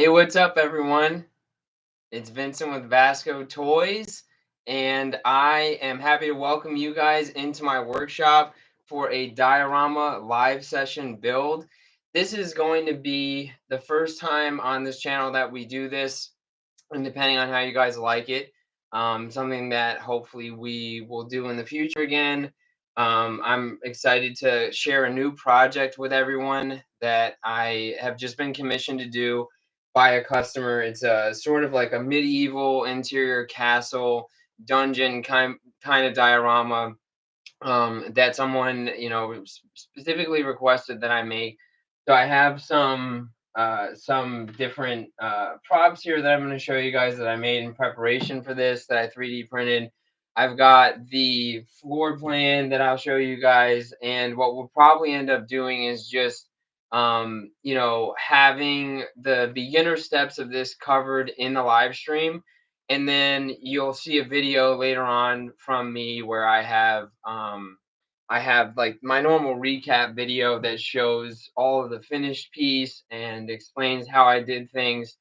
Hey, what's up, everyone? It's Vincent with VASCO Toys, and I am happy to welcome you guys into my workshop for a diorama live session build. This is going to be the first time on this channel that we do this, and depending on how you guys like it, something that hopefully we will do in the future again. I'm excited to share a new project with everyone that I have just been commissioned to do by a customer. It's a sort of like a medieval interior castle dungeon kind of diorama that someone specifically requested that I make. So I have some different props here that I'm going to show you guys that I made in preparation for this that I 3D printed. I've got the floor plan that I'll show you guys, and what we'll probably end up doing is just having the beginner steps of this covered in the live stream, and then you'll see a video later on from me where I have like my normal recap video that shows all of the finished piece and explains how I did things.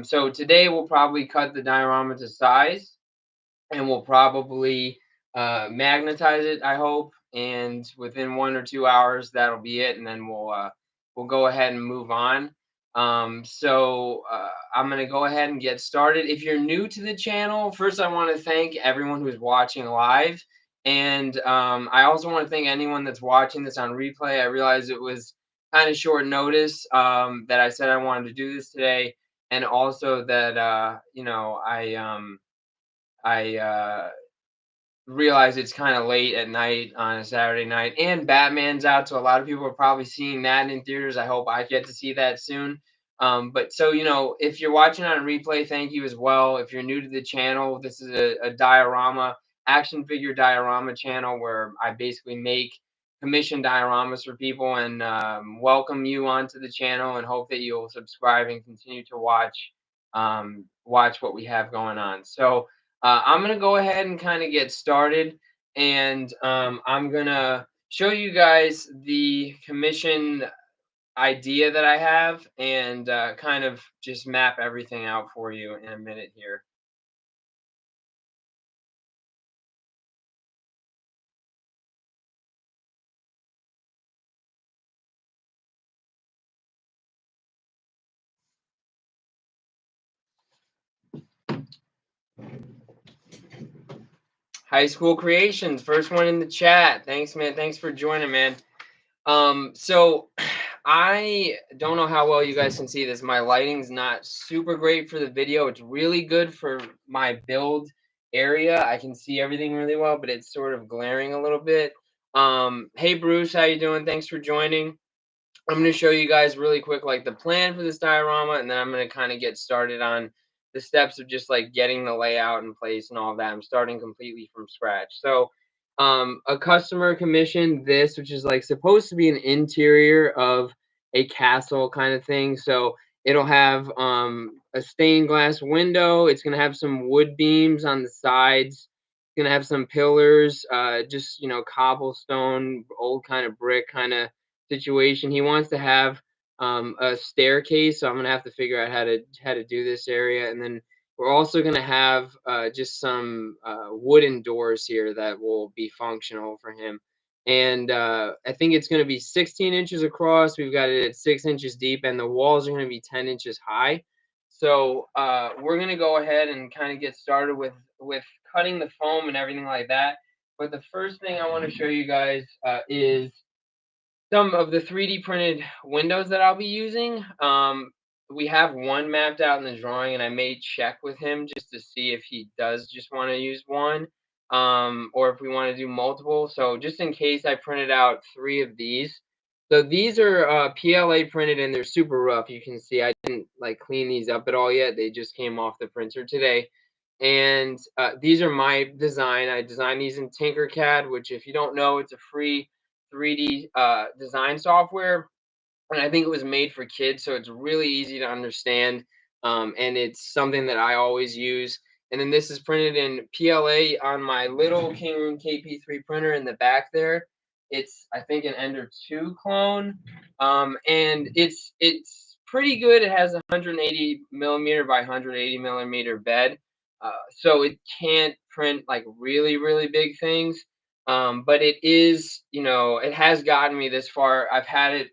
So today we'll probably cut the diorama to size, and we'll probably magnetize it, I hope, and within 1 or 2 hours that'll be it, and then we'll go ahead and move on. I'm gonna go ahead and get started. If you're new to the channel, first I want to thank everyone who's watching live, and I also want to thank anyone that's watching this on replay. I realize it was kind of short notice that I said I wanted to do this today, and also that I realize it's kind of late at night on a Saturday night, and Batman's out, so a lot of people are probably seeing that in theaters. I hope I get to see that soon. But so if you're watching on a replay, thank you as well. If you're new to the channel, this is a diorama, action figure diorama channel where I basically make commission dioramas for people, and welcome you onto the channel, and hope that you'll subscribe and continue to watch what we have going on. So I'm gonna go ahead and kind of get started, and I'm gonna show you guys the commission idea that I have, and kind of just map everything out for you in a minute here. High School Creations, first one in the chat. Thanks, man. Thanks for joining, man. So I don't know how well you guys can see this. My lighting's not super great for the video. It's really good for my build area. I can see everything really well, but it's sort of glaring a little bit. Hey Bruce, how you doing? Thanks for joining. I'm going to show you guys really quick like the plan for this diorama, and then I'm going to kind of get started on the steps of just like getting the layout in place and all that. I'm starting completely from scratch. So a customer commissioned this, which is like supposed to be an interior of a castle kind of thing. So it'll have a stained glass window. It's going to have some wood beams on the sides. It's going to have some pillars, just cobblestone, old kind of brick kind of situation. He wants to have a staircase, so I'm gonna have to figure out how to do this area, and then we're also gonna have just some wooden doors here that will be functional for him. And I think it's gonna be 16 inches across. We've got it at 6 inches deep, and the walls are gonna be 10 inches high. So we're gonna go ahead and kind of get started with cutting the foam and everything like that. But the first thing I want to show you guys is some of the 3D printed windows that I'll be using. We have one mapped out in the drawing, and I may check with him just to see if he does just want to use one, or if we want to do multiple. So just in case, I printed out 3 of these. So these are PLA printed, and they're super rough. You can see I didn't like clean these up at all yet. They just came off the printer today. And these are my design. I designed these in Tinkercad, which if you don't know, it's a free 3D design software, and I think it was made for kids, so it's really easy to understand, and it's something that I always use. And then this is printed in PLA on my little King Room KP3 printer in the back there. It's I think an Ender 2 clone, and it's pretty good. It has a 180 millimeter by 180 millimeter bed, so it can't print like really really big things. But it is, it has gotten me this far. I've had it,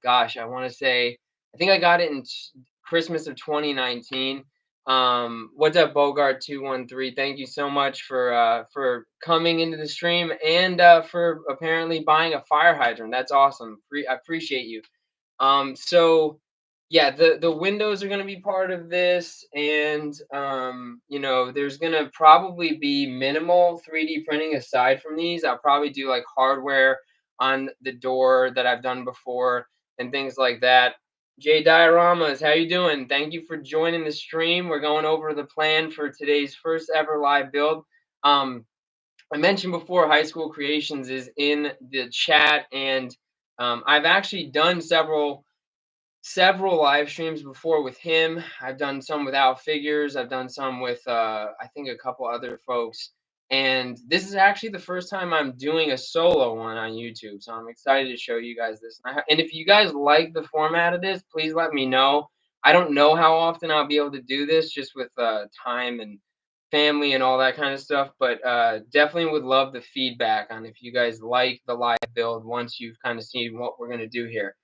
gosh, I want to say, I think I got it in Christmas of 2019. What's up, Bogart 213? Thank you so much for coming into the stream, and for apparently buying a fire hydrant. That's awesome. I appreciate you. So yeah, the windows are going to be part of this, and there's going to probably be minimal 3D printing aside from these. I'll probably do like hardware on the door that I've done before and things like that. Jay Dioramas, how you doing? Thank you for joining the stream. We're going over the plan for today's first ever live build. Um, I mentioned before, High School Creations is in the chat, and I've actually done several live streams before with him. I've done some without figures. I've done some with I think a couple other folks. And this is actually the first time I'm doing a solo one on YouTube. So I'm excited to show you guys this. And if you guys like the format of this, please let me know. I don't know how often I'll be able to do this, just with time and family and all that kind of stuff. But definitely would love the feedback on if you guys like the live build once you've kind of seen what we're going to do here.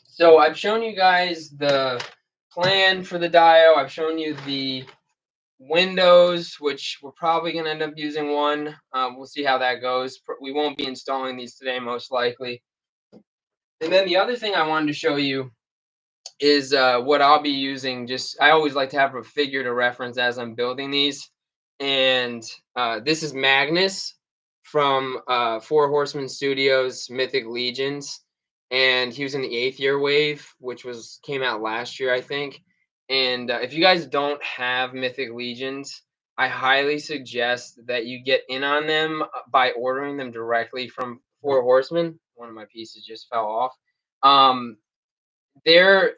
So I've shown you guys the plan for the dio. I've shown you the windows, which we're probably going to end up using one. We'll see how that goes. We won't be installing these today, most likely. And then the other thing I wanted to show you is what I'll be using. I always like to have a figure to reference as I'm building these. And this is Magnus from Four Horsemen Studios, Mythic Legions, and he was in the 8th Year Wave, which came out last year, I think. And if you guys don't have Mythic Legions, I highly suggest that you get in on them by ordering them directly from Four Horsemen. One of my pieces just fell off. A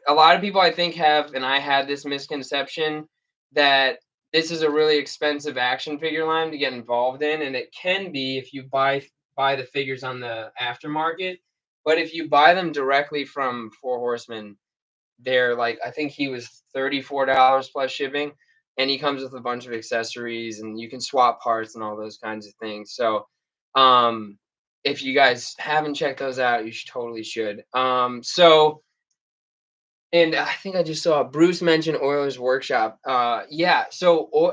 lot of people, I think, have, and I had this misconception, that this is a really expensive action figure line to get involved in, and it can be if you buy the figures on the aftermarket. But if you buy them directly from Four Horsemen, they're like, I think he was $34 plus shipping, and he comes with a bunch of accessories, and you can swap parts and all those kinds of things. So if you guys haven't checked those out, you totally should. And I think I just saw Bruce mention Oilers Workshop. Yeah, so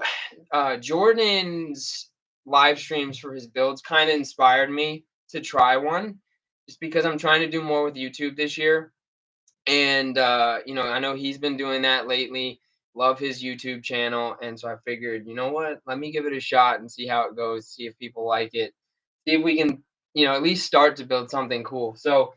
Jordan's live streams for his builds kind of inspired me to try one, just because I'm trying to do more with YouTube this year. And I know he's been doing that lately. Love his YouTube channel, and so I figured, you know what? Let me give it a shot and see how it goes. See if people like it. See if we can, at least start to build something cool. So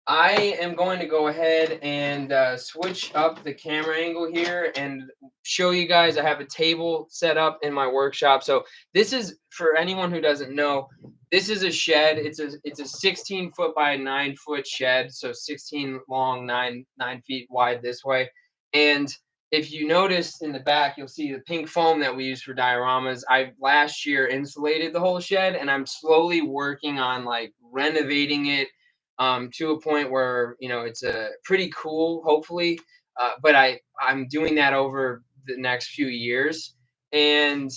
I am going to go ahead and switch up the camera angle here and show you guys. I have a table set up in my workshop. So this is, for anyone who doesn't know, this is a shed. It's a 16 foot by 9 foot shed. So 16 long, 9 feet wide this way. And if you notice in the back, you'll see the pink foam that we use for dioramas. I last year insulated the whole shed, and I'm slowly working on like renovating it to a point where it's a pretty cool, hopefully. But I'm doing that over the next few years, and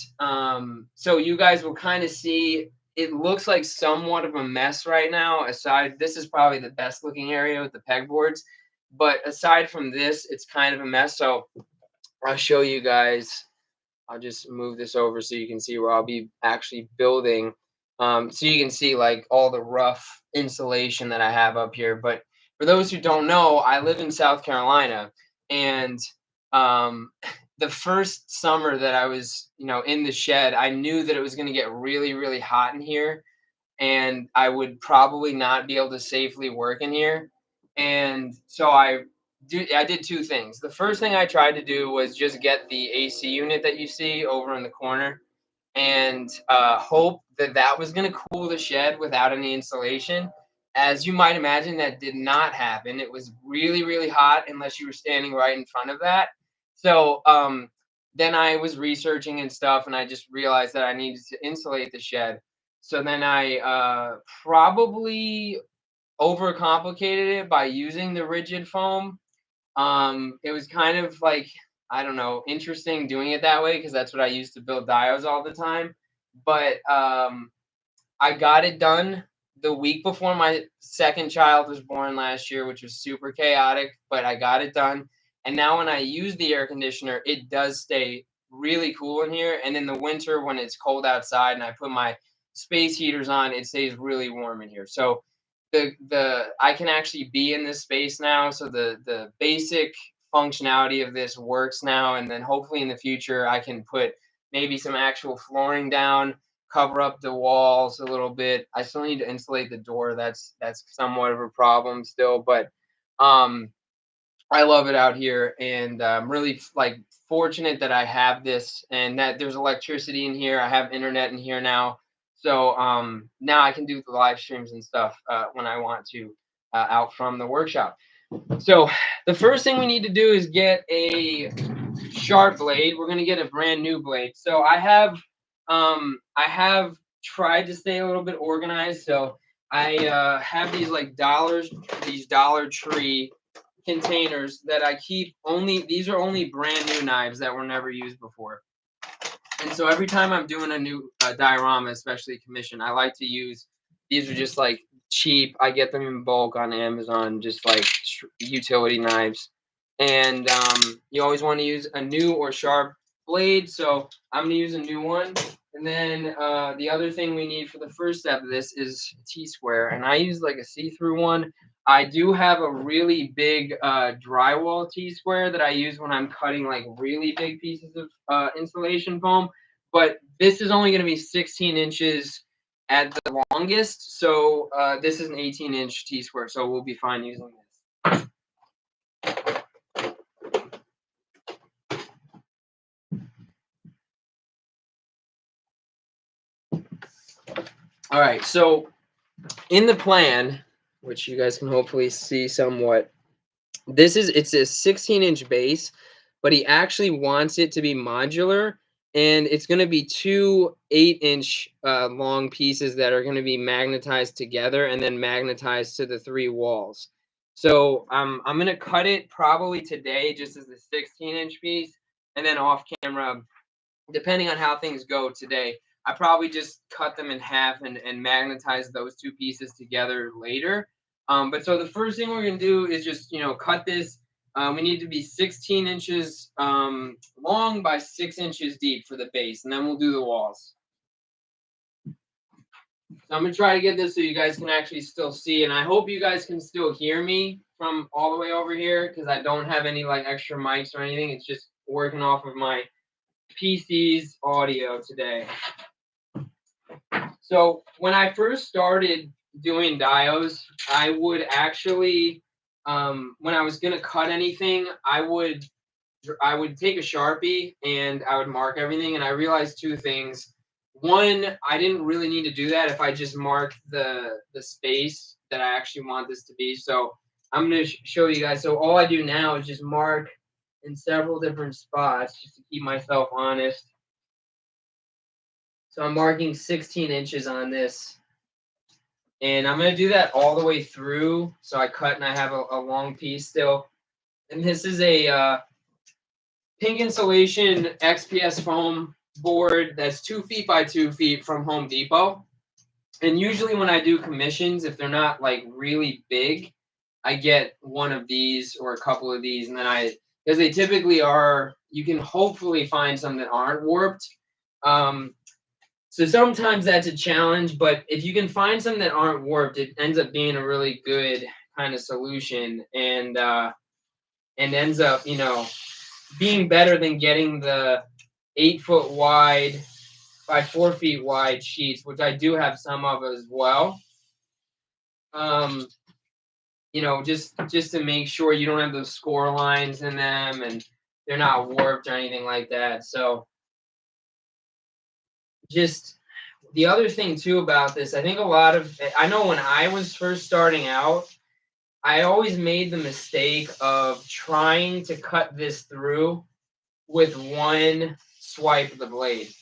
so you guys will kind of see. It looks like somewhat of a mess right now. This is probably the best looking area with the pegboards, but aside from this, it's kind of a mess. So I'll show you guys. I'll just move this over so you can see where I'll be actually building. So you can see like all the rough insulation that I have up here. But for those who don't know, I live in South Carolina, and the first summer that I was, in the shed, I knew that it was going to get really, really hot in here, and I would probably not be able to safely work in here. And so I did two things. The first thing I tried to do was just get the AC unit that you see over in the corner, and hope that that was going to cool the shed without any insulation. As you might imagine, that did not happen. It was really, really hot unless you were standing right in front of that. So then I was researching and stuff, and I just realized that I needed to insulate the shed. So then I probably overcomplicated it by using the rigid foam. It was kind of like, I don't know, interesting doing it that way because that's what I used to build diodes all the time. But I got it done the week before my second child was born last year, which was super chaotic, but I got it done. And now when I use the air conditioner, it does stay really cool in here. And in the winter, when it's cold outside and I put my space heaters on, it stays really warm in here. So the I can actually be in this space now. So the basic functionality of this works now. And then hopefully in the future, I can put maybe some actual flooring down, cover up the walls a little bit. I still need to insulate the door. That's somewhat of a problem still, but um I love it out here, and I'm really like fortunate that I have this and that there's electricity in here. I have internet in here now, so now I can do the live streams and stuff when I want to out from the workshop. So the first thing we need to do is get a sharp blade. We're gonna get a brand new blade. So I have tried to stay a little bit organized. So I have these like these Dollar Tree containers that I keep only. These are only brand new knives that were never used before. And so every time I'm doing a new diorama, especially commission, I like to use, these are just like cheap. I get them in bulk on Amazon, just like utility knives. And you always want to use a new or sharp blade. So I'm going to use a new one. And then the other thing we need for the first step of this is a T-square. And I use like a see-through one. I do have a really big drywall T-square that I use when I'm cutting like really big pieces of insulation foam. But this is only going to be 16 inches at the longest. So this is an 18-inch T-square. So we'll be fine using this. All right. So in the plan, which you guys can hopefully see somewhat, it's a 16-inch base, but he actually wants it to be modular, and it's going to be two 8-inch long pieces that are going to be magnetized together and then magnetized to the three walls. So I'm going to cut it probably today just as a 16-inch piece, and then off camera, depending on how things go today, I probably just cut them in half and magnetize those two pieces together later. But so the first thing we're going to do is just, cut this. We need to be 16 inches long by 6 inches deep for the base, and then we'll do the walls. So I'm going to try to get this so you guys can actually still see, and I hope you guys can still hear me from all the way over here because I don't have any like extra mics or anything. It's just working off of my PC's audio today. So when I first started doing diodes, I would actually, when I was gonna cut anything, I would take a Sharpie and I would mark everything. And I realized two things. One, I didn't really need to do that if I just marked the space that I actually want this to be. So I'm gonna show you guys. So all I do now is just mark in several different spots just to keep myself honest. So I'm marking 16 inches on this. And I'm going to do that all the way through. So I cut and I have a long piece still. And this is a pink insulation XPS foam board that's 2 feet by 2 feet from Home Depot. And usually when I do commissions, if they're not like really big, I get one of these or a couple of these. And then because they typically are, you can hopefully find some that aren't warped. So sometimes that's a challenge, but if you can find some that aren't warped, it ends up being a really good kind of solution, and ends up, being better than getting the 8 foot wide by 4 feet wide sheets, which I do have some of as well. Just to make sure you don't have those score lines in them and they're not warped or anything like that. So just the other thing too about this, I know when I was first starting out, I always made the mistake of trying to cut this through with one swipe of the blade.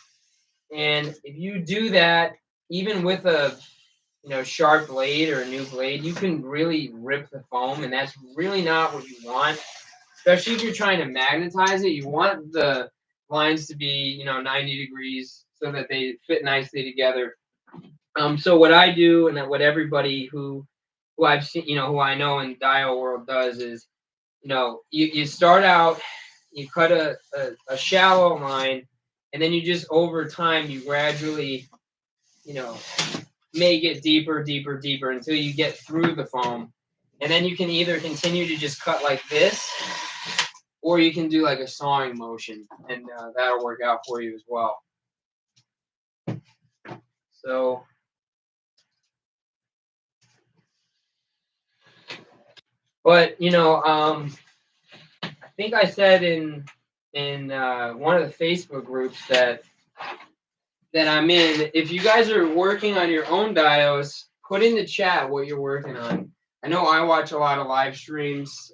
And if you do that, even with a sharp blade or a new blade, you can really rip the foam, and that's really not what you want. Especially if you're trying to magnetize it, you want the lines to be 90 degrees so that they fit nicely together. So what I do, and what everybody who I've seen, who I know in dial world does is, you start out, you cut a shallow line, and then you just over time you gradually, you know, make it deeper, deeper, deeper until you get through the foam. And then you can either continue to just cut like this, or you can do like a sawing motion, and that'll work out for you as well. So, but I think I said in one of the Facebook groups that I'm in, if you guys are working on your own dials, put in the chat what you're working on. I know I watch a lot of live streams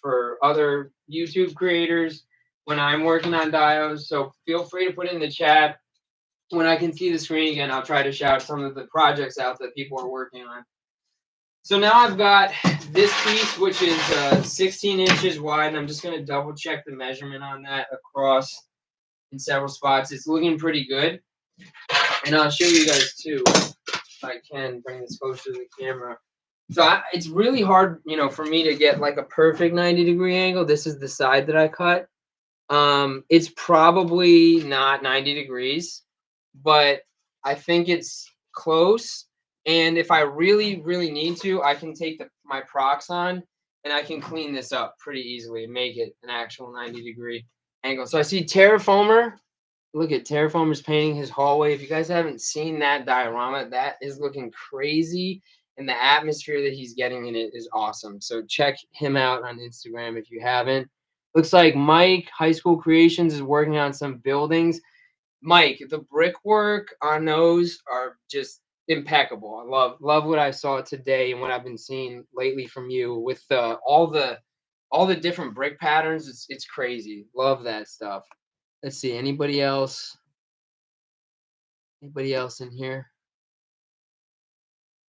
for other YouTube creators when I'm working on dials, so feel free to put in the chat. When I can see the screen again, I'll try to shout some of the projects out that people are working on. So now I've got this piece, which is 16 inches wide, and I'm just going to double check the measurement on that across in several spots. It's looking pretty good. And I'll show you guys too, if I can bring this closer to the camera. So it's really hard, for me to get like a perfect 90-degree angle. This is the side that I cut. It's probably not 90 degrees, but I think it's close. And if I really, really need to, I can take my Proxon and I can clean this up pretty easily and make it an actual 90-degree angle. So I see Terraformer. Look at Terraformer's painting his hallway. If you guys haven't seen that diorama, that is looking crazy. And the atmosphere that he's getting in it is awesome. So check him out on Instagram if you haven't. Looks like Mike, High School Creations, is working on some buildings. Mike, the brickwork on those are just impeccable. I love what I saw today and what I've been seeing lately from you with all the different brick patterns. It's crazy. Love that stuff. Let's see. Anybody else? Anybody else in here?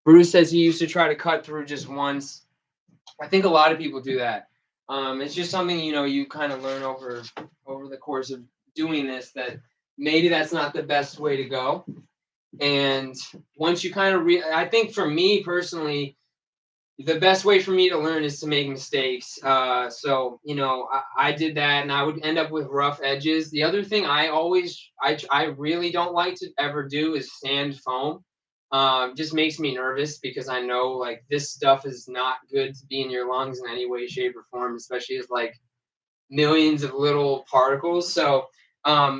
Bruce says he used to try to cut through just once. I think a lot of people do that. It's just something you kind of learn over the course of doing this, that maybe that's not the best way to go. And once you kind of I think for me personally, the best way for me to learn is to make mistakes. So I did that, and I would end up with rough edges. The other thing I really don't like to ever do is sand foam. Just makes me nervous because I know like this stuff is not good to be in your lungs in any way, shape, or form, especially as like millions of little particles. So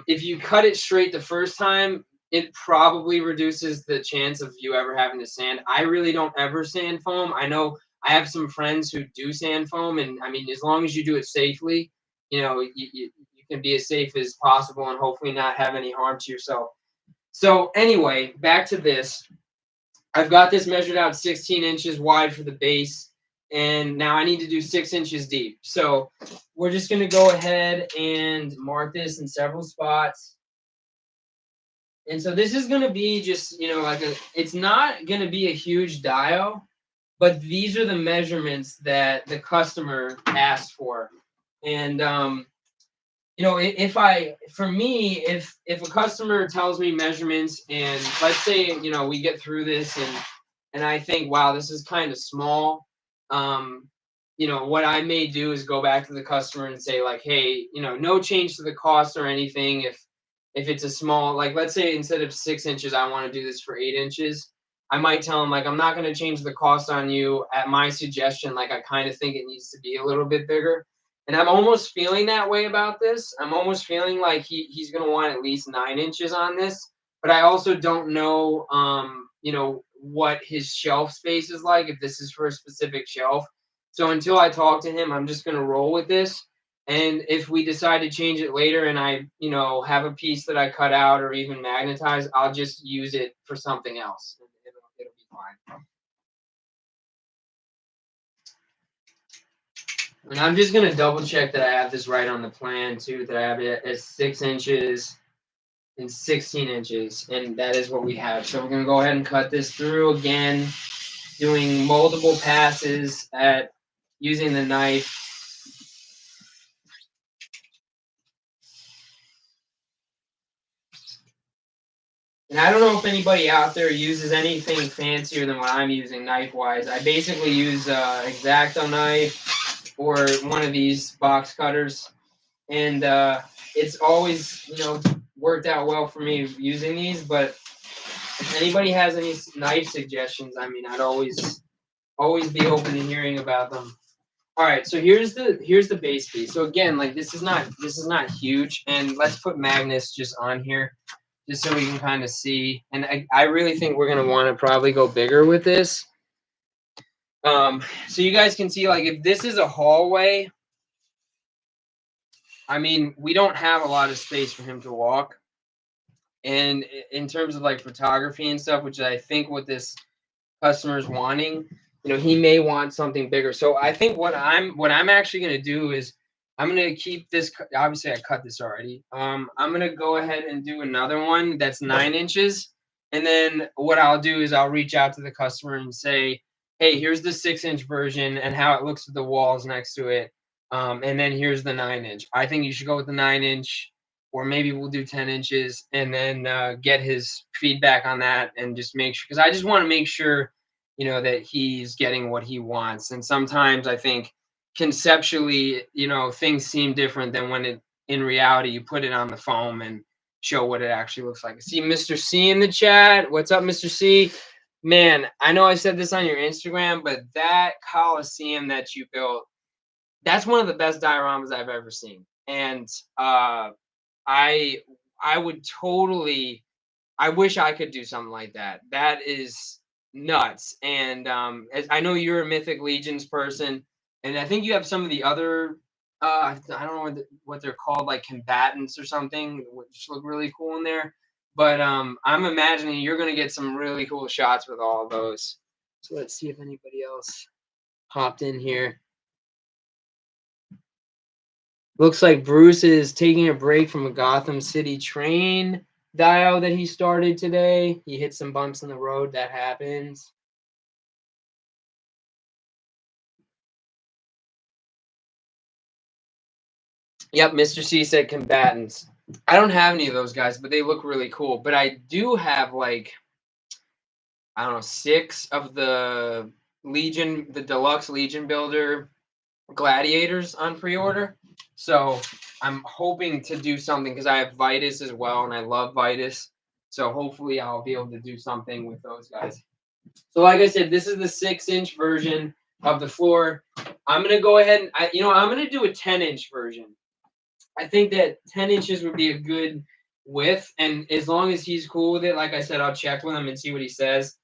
if you cut it straight the first time, it probably reduces the chance of you ever having to sand. I really don't ever sand foam. I know I have some friends who do sand foam, and I mean, as long as you do it safely, you can be as safe as possible and hopefully not have any harm to yourself. So anyway, back to this. I've got this measured out 16 inches wide for the base, and now I need to do 6 inches deep. So we're just going to go ahead and mark this in several spots. And so this is going to be just, it's not going to be a huge dial, but these are the measurements that the customer asked for. And, if a customer tells me measurements, and let's say, we get through this and I think, wow, this is kind of small. What I may do is go back to the customer and say like, hey, no change to the cost or anything. If it's a small, like, let's say instead of 6 inches, I want to do this for 8 inches. I might tell them like, I'm not going to change the cost on you at my suggestion. Like, I kind of think it needs to be a little bit bigger. And I'm almost feeling that way about this. I'm almost feeling like he's going to want at least 9 inches on this. But I also don't know, what his shelf space is like, if this is for a specific shelf. So until I talk to him, I'm just going to roll with this. And if we decide to change it later and I, have a piece that I cut out or even magnetize, I'll just use it for something else. It'll be fine. And I'm just going to double check that I have this right on the plan too, that I have it as 6 inches and 16 inches, and that is what we have. So we're going to go ahead and cut this through again, doing multiple passes at using the knife. And I don't know if anybody out there uses anything fancier than what I'm using knife-wise. I basically use X-Acto knife or one of these box cutters, and it's always, you know, worked out well for me using these. But if anybody has any knife suggestions, I mean, I'd always be open to hearing about them. All right, so here's the base piece. So again, like this is not huge, and let's put Magnus just on here, just so we can kind of see. And I really think we're gonna want to probably go bigger with this. So you guys can see, like, if this is a hallway, I mean, we don't have a lot of space for him to walk. And in terms of like photography and stuff, which I think what this customer is wanting, you know, he may want something bigger. So I think what I'm actually going to do is I'm going to keep this. Obviously, I cut this already. I'm going to go ahead and do another one that's 9 inches. And then what I'll do is I'll reach out to the customer and say, hey, here's the 6-inch version and how it looks with the walls next to it. And then here's the 9-inch. I think you should go with the 9-inch, or maybe we'll do 10 inches and then get his feedback on that and just make sure, because I just want to make sure, you know, that he's getting what he wants. And sometimes I think conceptually, you know, things seem different than when it in reality you put it on the foam and show what it actually looks like. I see Mr. C in the chat. What's up, Mr. C? Man, I know I said this on your Instagram, but that Coliseum that you built, that's one of the best dioramas I've ever seen. And I would totally, I wish I could do something like that. That is nuts. And as I know you're a Mythic Legions person, and I think you have some of the other I don't know what they're called, like combatants or something, which look really cool in there. But I'm imagining you're gonna get some really cool shots with all of those. So let's see if anybody else hopped in here. Looks like Bruce is taking a break from a Gotham City train dial that he started today. He hit some bumps in the road. That happens. Yep, Mr. C said combatants. I don't have any of those guys, but they look really cool. But I do have, like, I don't know, 6 of the Legion, the Deluxe Legion Builder Gladiators on pre-order. So I'm hoping to do something because I have Vitus as well, and I love Vitus. So hopefully I'll be able to do something with those guys. So like I said, this is the 6-inch version of the floor. I'm gonna go ahead and I'm gonna do a 10-inch version. I think that 10 inches would be a good width, and as long as he's cool with it, like I said, I'll check with him and see what he says.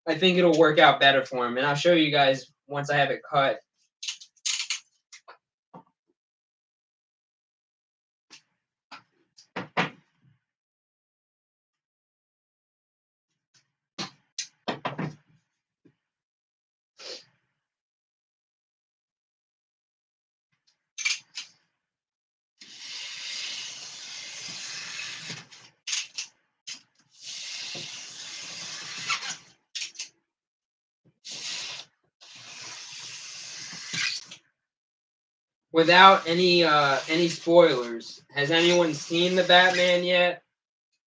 I think it'll work out better for him, and I'll show you guys once I have it cut. Without any spoilers, has anyone seen the Batman yet?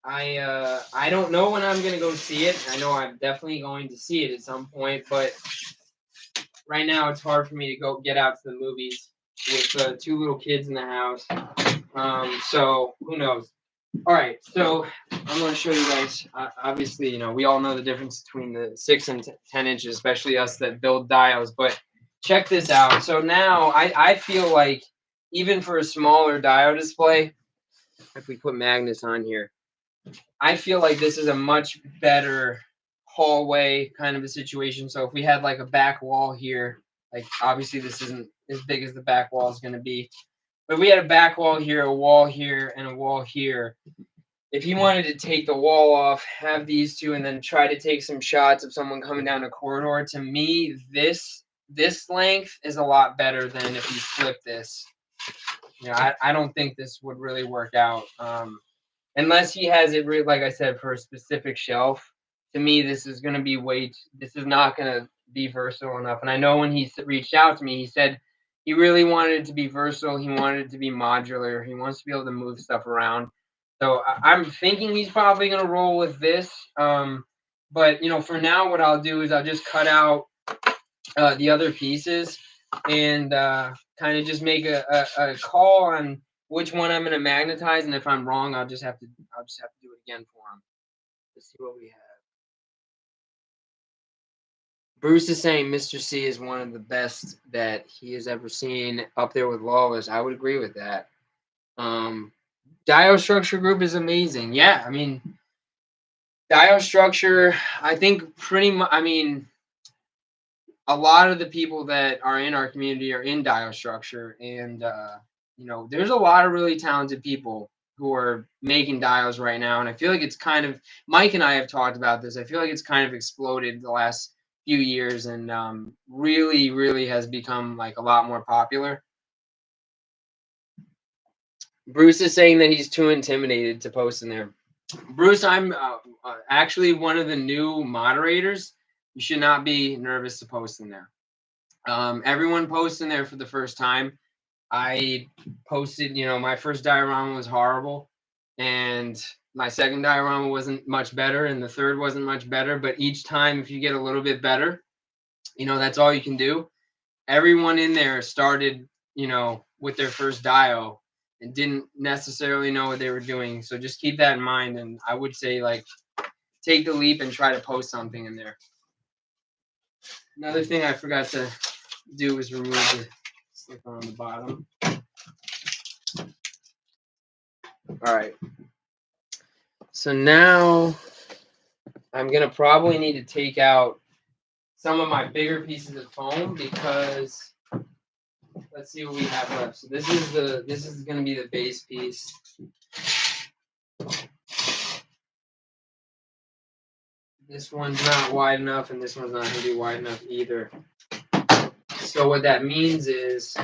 I don't know when I'm gonna go see it. I know I'm definitely going to see it at some point, but right now it's hard for me to go get out to the movies with 2 little kids in the house. So who knows? All right, so I'm going to show you guys. Obviously, we all know the difference between the 6 and 10 inches, especially us that build dials. But check this out. So now I feel like even for a smaller dial display, if we put Magnus on here, I feel like this is a much better hallway kind of a situation. So if we had like a back wall here, like obviously this isn't as big as the back wall is going to be, but we had a back wall here, a wall here, and a wall here. If you wanted to take the wall off, have these two, and then try to take some shots of someone coming down a corridor, to me, this length is a lot better than if you flip this. I don't think this would really work out. unless he has it, like I said, for a specific shelf. To me, this is going to be this is not going to be versatile enough. And I know when he reached out to me, he said he really wanted it to be versatile. He wanted it to be modular. He wants to be able to move stuff around. So I'm thinking he's probably going to roll with this. But, you know, for now, what I'll do is I'll just cut out the other pieces and kind of just make a call on which one I'm going to magnetize. And if I'm wrong, I'll just have to do it again for him. Let's see what we have. Bruce is saying Mr. C is one of the best that he has ever seen, up there with Lawless. I would agree with that. Dio Structure Group is amazing. Yeah, I mean, Dio Structure, I think pretty much, I mean, a lot of the people that are in our community are in Dio Structure, and you know, there's a lot of really talented people who are making dials right now, and I feel like it's kind of, Mike and I have talked about this. I feel like it's kind of exploded the last few years, and really has become like a lot more popular. Bruce is saying that he's too intimidated to post in there. Bruce, I'm actually one of the new moderators. You should not be nervous to post in there. Everyone posts in there for the first time. I posted, you know, my first diorama was horrible, and my second diorama wasn't much better, and the third wasn't much better. But each time, if you get a little bit better, you know, that's all you can do. Everyone in there started, you know, with their first dio and didn't necessarily know what they were doing. So just keep that in mind. And I would say, like, take the leap and try to post something in there. Another thing I forgot to do was remove the sticker on the bottom. All right. So now I'm going to probably need to take out some of my bigger pieces of foam, because let's see what we have left. So this is going to be the base piece. This one's not wide enough, and this one's not going to be wide enough either. So what that means is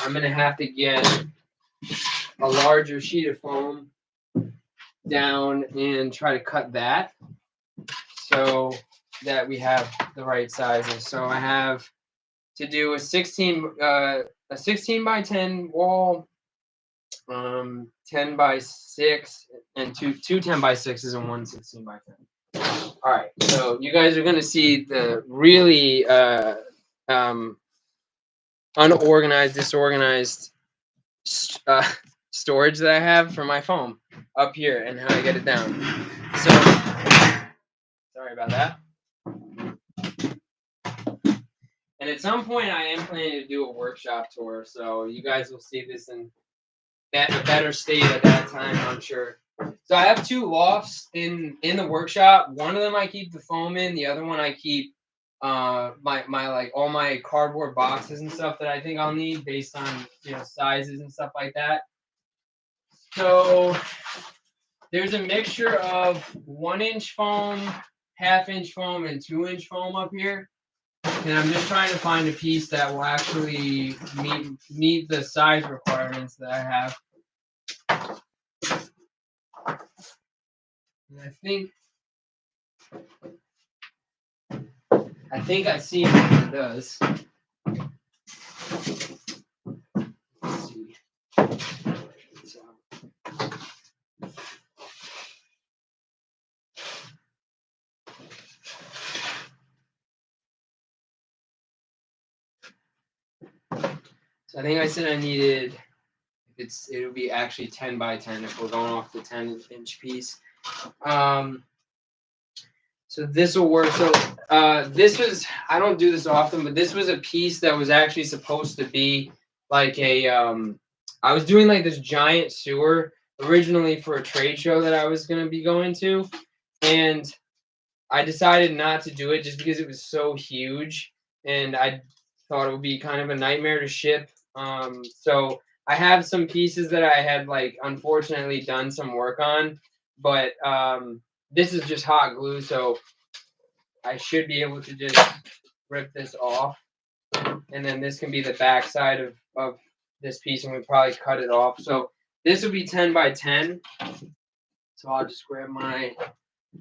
I'm going to have to get a larger sheet of foam down and try to cut that so that we have the right sizes. So I have to do a 16 by 10 wall, 10 by 6, and two 10 by 6s and one 16 by 10. All right, so you guys are going to see the really unorganized, disorganized storage that I have for my foam up here and how I get it down. So, sorry about that. And at some point, I am planning to do a workshop tour, so you guys will see this in a better state at that time, I'm sure. So I have two lofts in the workshop. One of them I keep the foam in. The other one I keep my like all my cardboard boxes and stuff that I think I'll need based on, you know, sizes and stuff like that. So there's a mixture of 1-inch foam, 1/2-inch foam, and 2-inch foam up here. And I'm just trying to find a piece that will actually meet the size requirements that I have. And I think I see what it does. Let's see. So I think I said I needed, it would be actually 10 by 10 if we're going off the 10-inch piece. So this will work. So this was, I don't do this often, but this was a piece that was actually supposed to be like a, I was doing like this giant sewer originally for a trade show that I was going to be going to. And I decided not to do it just because it was so huge. And I thought it would be kind of a nightmare to ship. So I have some pieces that I had, like, unfortunately done some work on, but this is just hot glue, so I should be able to just rip this off, and then this can be the back side of this piece, and we'll probably cut it off. So this will be 10 by 10. So I'll just grab my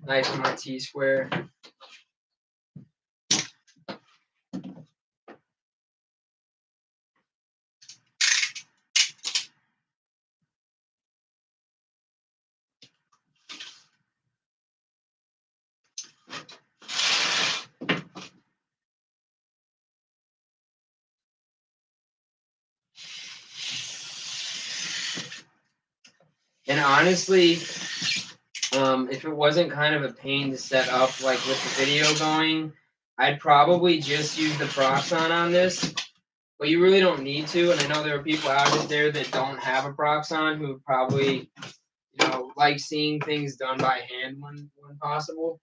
knife and my T-square. And honestly, if it wasn't kind of a pain to set up, like with the video going, I'd probably just use the Proxon on this. But you really don't need to. And I know there are people out there that don't have a Proxon who probably, like seeing things done by hand when possible.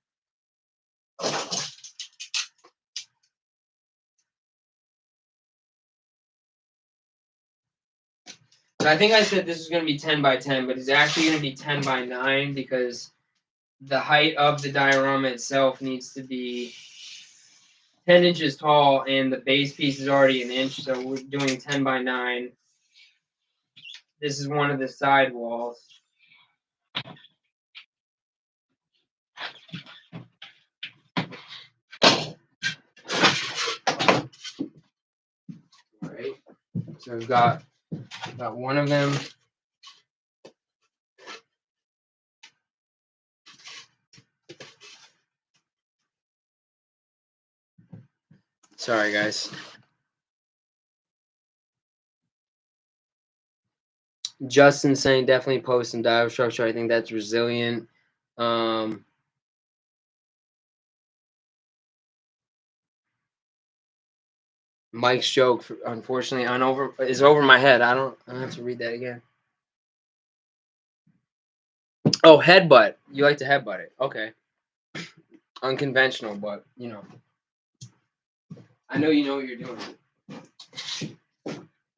But I think I said this was going to be 10 by 10, but it's actually going to be 10 by 9 because the height of the diorama itself needs to be 10 inches tall, and the base piece is already an inch, so we're doing 10 by 9. This is one of the side walls. All right, so we've got one of them. Sorry, guys. Justin saying definitely post some dial structure. I think that's resilient. Mike's joke, unfortunately, is over my head. I don't have to read that again. Oh, headbutt. You like to headbutt it. Okay. Unconventional, but, I know you know what you're doing.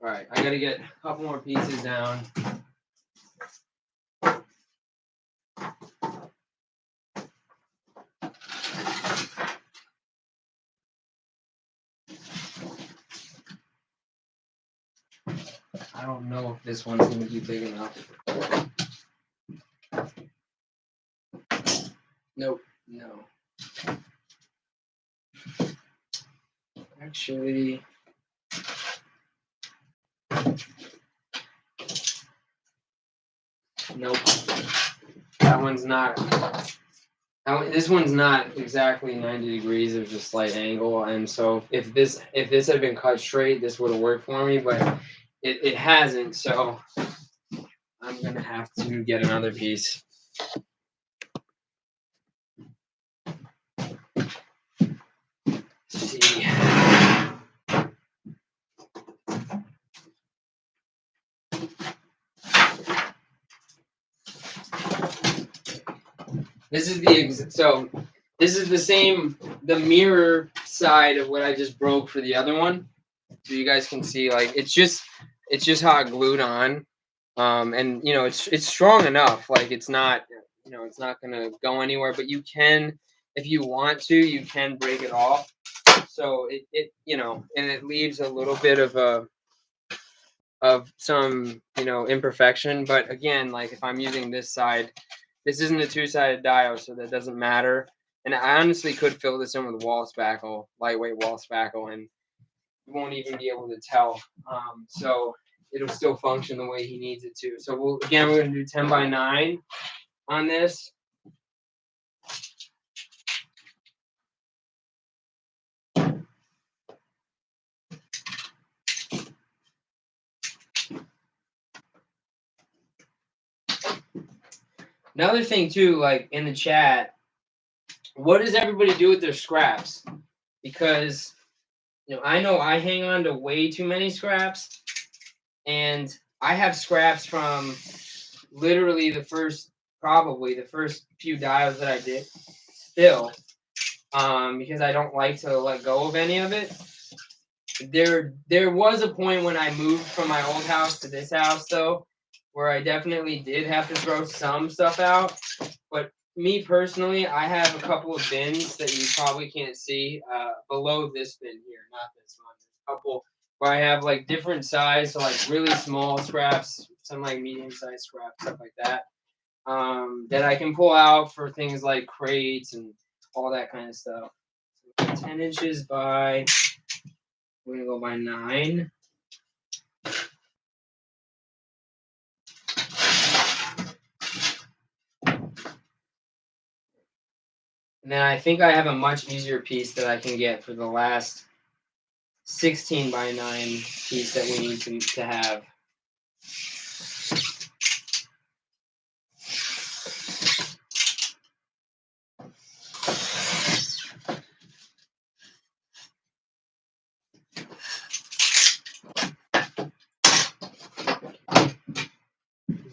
All right, I got to get a couple more pieces down. I don't know if this one's going to be big enough. Nope, no. Actually, nope. That one's not. This one's not exactly 90 degrees. There's a slight angle, and so if this had been cut straight, this would have worked for me, but it hasn't. So I'm gonna have to get another piece. Let's see. This is the mirror side of what I just broke for the other one. So you guys can see, like, it's just hot glued on. And it's strong enough, like it's not gonna go anywhere, but you can, if you want to, you can break it off. So and it leaves a little bit of some imperfection, but again, like if I'm using this side, this isn't a two-sided dial, so that doesn't matter. And I honestly could fill this in with wall spackle, lightweight wall spackle, and you won't even be able to tell. So it'll still function the way he needs it to. So we're going to do 10 by 9 on this. Another thing too, like in the chat, what does everybody do with their scraps? Because I know I hang on to way too many scraps, and I have scraps from literally the first few dials that I did still, because I don't like to let go of any of it. There was a point when I moved from my old house to this house, though, where I definitely did have to throw some stuff out. But me personally, I have a couple of bins that you probably can't see below this bin here, not this one. A couple where I have like different size, so like really small scraps, some like medium sized scraps, stuff like that. that I can pull out for things like crates and all that kind of stuff. So 10 inches by, we're gonna go by 9. And then I think I have a much easier piece that I can get for the last 16 by 9 piece that we need to have.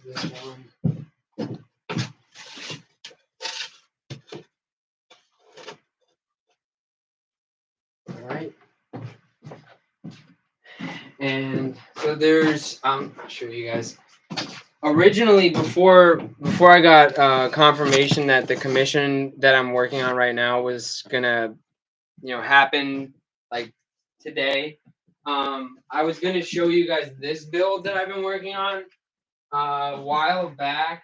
This one. All right. And so there's, I'll show you guys. Originally, before I got confirmation that the commission that I'm working on right now was gonna, happen like today, I was gonna show you guys this build that I've been working on. A while back,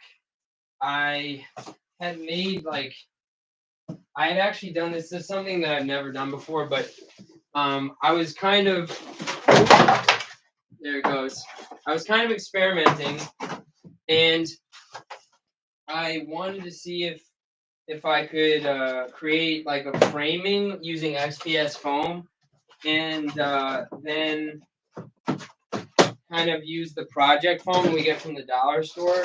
I had made I had actually done this. This is something that I've never done before, but I was kind of, there it goes. I was kind of experimenting, and I wanted to see if I could create like a framing using XPS foam, and then kind of use the project foam we get from the dollar store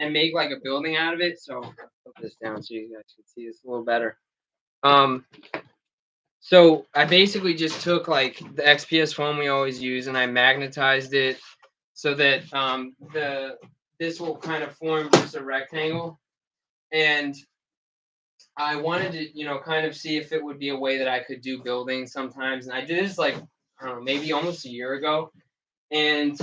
and make like a building out of it. So I'll put this down so you guys can see this a little better. So I basically just took like the XPS foam we always use, and I magnetized it so that this will kind of form just a rectangle. And I wanted to, kind of see if it would be a way that I could do buildings sometimes. And I did this like, I don't know, maybe almost a year ago. And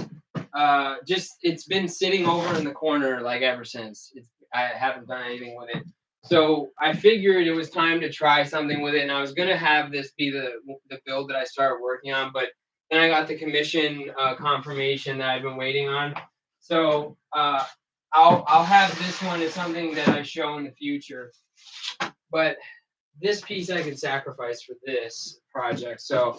just it's been sitting over in the corner like ever since. I haven't done anything with it. So I figured it was time to try something with it, and I was gonna have this be the build that I started working on, but then I got the commission confirmation that I've been waiting on. So I'll have this one as something that I show in the future. But this piece I can sacrifice for this project. So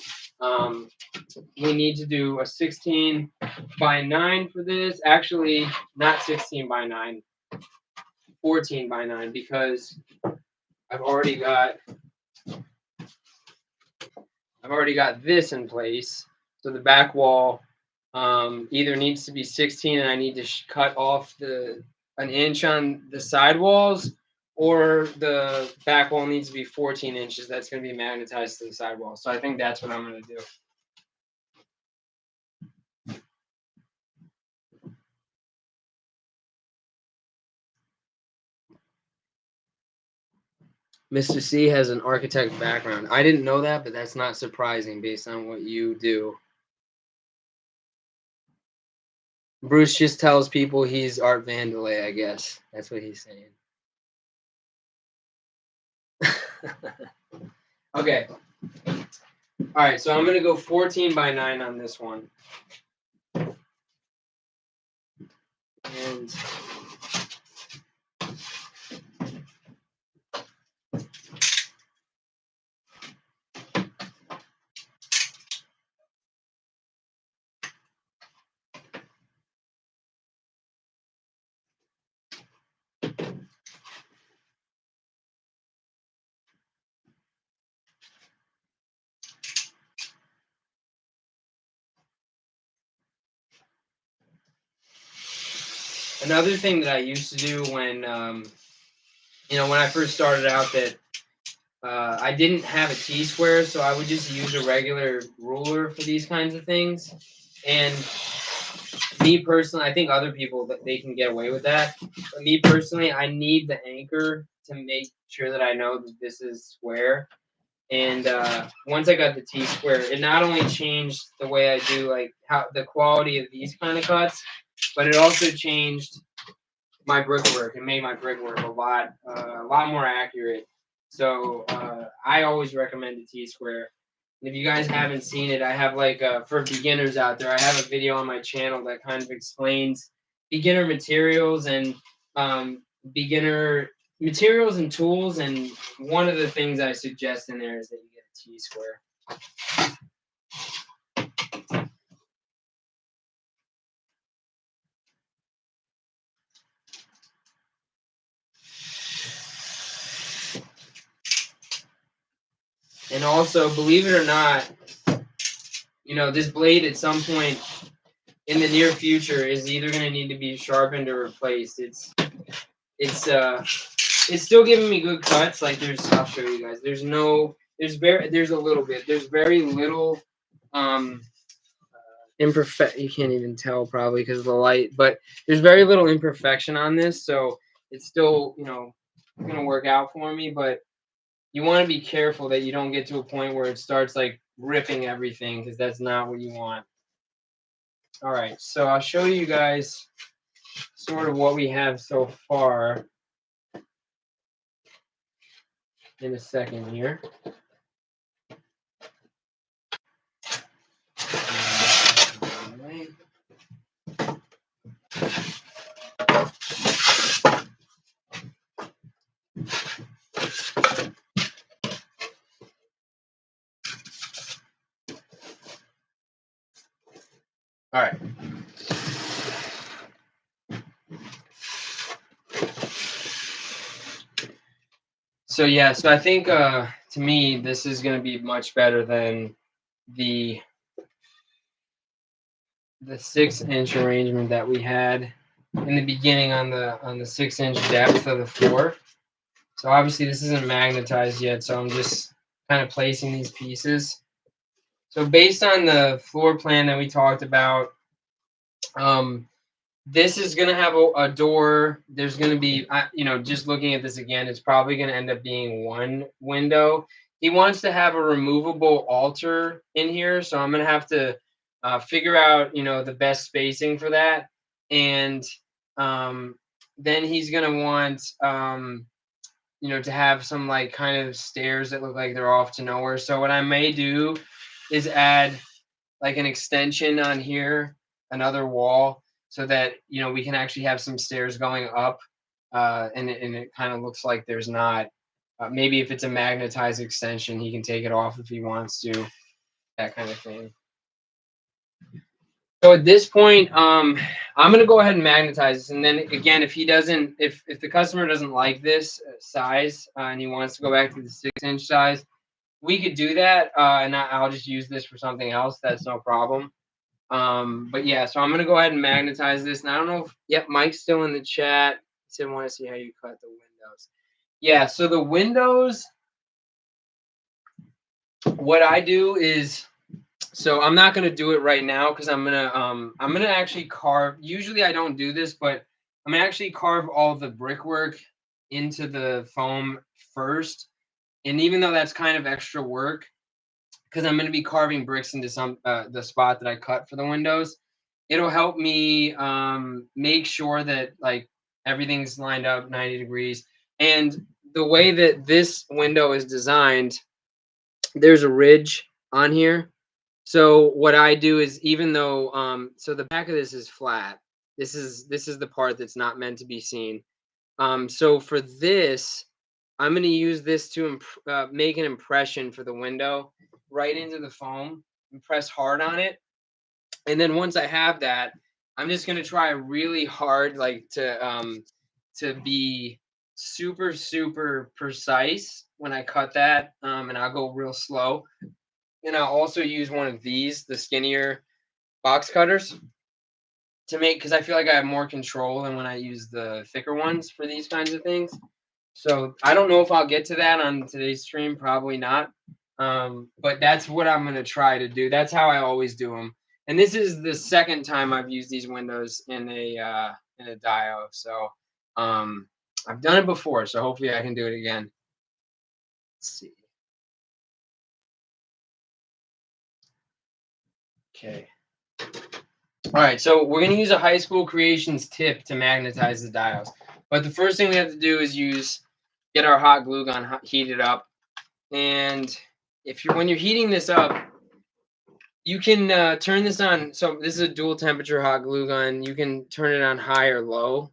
we need to do a 16 by 9 for this. Actually, not 16 by 9, 14 by 9, because I've already got this in place. So the back wall either needs to be 16, and I need to cut off an inch on the side walls, or the back wall needs to be 14 inches. That's going to be magnetized to the side wall. So I think that's what I'm going to do. Mr. C has an architect background. I didn't know that, but that's not surprising based on what you do. Bruce just tells people he's Art Vandelay, I guess. That's what he's saying. Okay. All right, so I'm going to go 14 by 9 on this one. And another thing that I used to do when, when I first started out, that I didn't have a T-square, so I would just use a regular ruler for these kinds of things. And me personally, I think other people that they can get away with that. But me personally, I need the anchor to make sure that I know that this is square. And once I got the T-square, it not only changed the way I do like how the quality of these kind of cuts, but it also changed my brickwork and made my brickwork a lot more accurate. So I always recommend the T-square. If you guys haven't seen it, I have for beginners out there, I have a video on my channel that kind of explains beginner materials and beginner materials and tools, and one of the things I suggest in there is that you get a T-square. And also, believe it or not, you know, this blade at some point in the near future is either going to need to be sharpened or replaced. It's still giving me good cuts. Like I'll show you guys. There's a little bit. There's very little imperfect. You can't even tell probably because of the light, but there's very little imperfection on this, so it's still, you know, going to work out for me. But you want to be careful that you don't get to a point where it starts like ripping everything, because that's not what you want. All right, so I'll show you guys sort of what we have so far in a second here. All right. So yeah, so I think to me this is going to be much better than the 6-inch arrangement that we had in the beginning on the 6-inch depth of the floor. So obviously this isn't magnetized yet, so I'm just kind of placing these pieces. So based on the floor plan that we talked about, this is going to have a door. There's going to be, you know, just looking at this again, it's probably going to end up being one window. He wants to have a removable altar in here, so I'm going to have to figure out, you know, the best spacing for that. And then he's going to want, you know, to have some like kind of stairs that look like they're off to nowhere. So what I may do is add like an extension on here, another wall, so that, you know, we can actually have some stairs going up, and it kind of looks like there's not. Maybe if it's a magnetized extension, he can take it off if he wants to, that kind of thing. So at this point, I'm gonna go ahead and magnetize this, and then again, if the customer doesn't like this size and he wants to go back to the 6-inch size, we could do that, and I'll just use this for something else. That's no problem. But yeah, so I'm gonna go ahead and magnetize this. And I don't know if, yep, Mike's still in the chat. He said, want to see how you cut the windows. Yeah, so the windows, what I do is, so I'm not gonna do it right now because I'm gonna actually carve. Usually I don't do this, but I'm gonna actually carve all the brickwork into the foam first. And even though that's kind of extra work, because I'm going to be carving bricks into the spot that I cut for the windows, it'll help me make sure that like everything's lined up 90 degrees. And the way that this window is designed, there's a ridge on here. So what I do is, even though so the back of this is flat, this is the part that's not meant to be seen. So for this, I'm going to use this to make an impression for the window right into the foam and press hard on it. And then once I have that, I'm just going to try really hard, like to be super, super precise when I cut that. And I'll go real slow. And I'll also use one of these, the skinnier box cutters, to make, because I feel like I have more control than when I use the thicker ones for these kinds of things. So I don't know if I'll get to that on today's stream, probably not. But that's what I'm going to try to do. That's how I always do them. And this is the second time I've used these windows in a dio. So I've done it before, so hopefully I can do it again. Let's see. Okay. All right, so we're going to use a high school creations tip to magnetize the dials. But the first thing we have to do is get our hot glue gun heated up. And when you're heating this up, you can turn this on. So this is a dual temperature hot glue gun. You can turn it on high or low.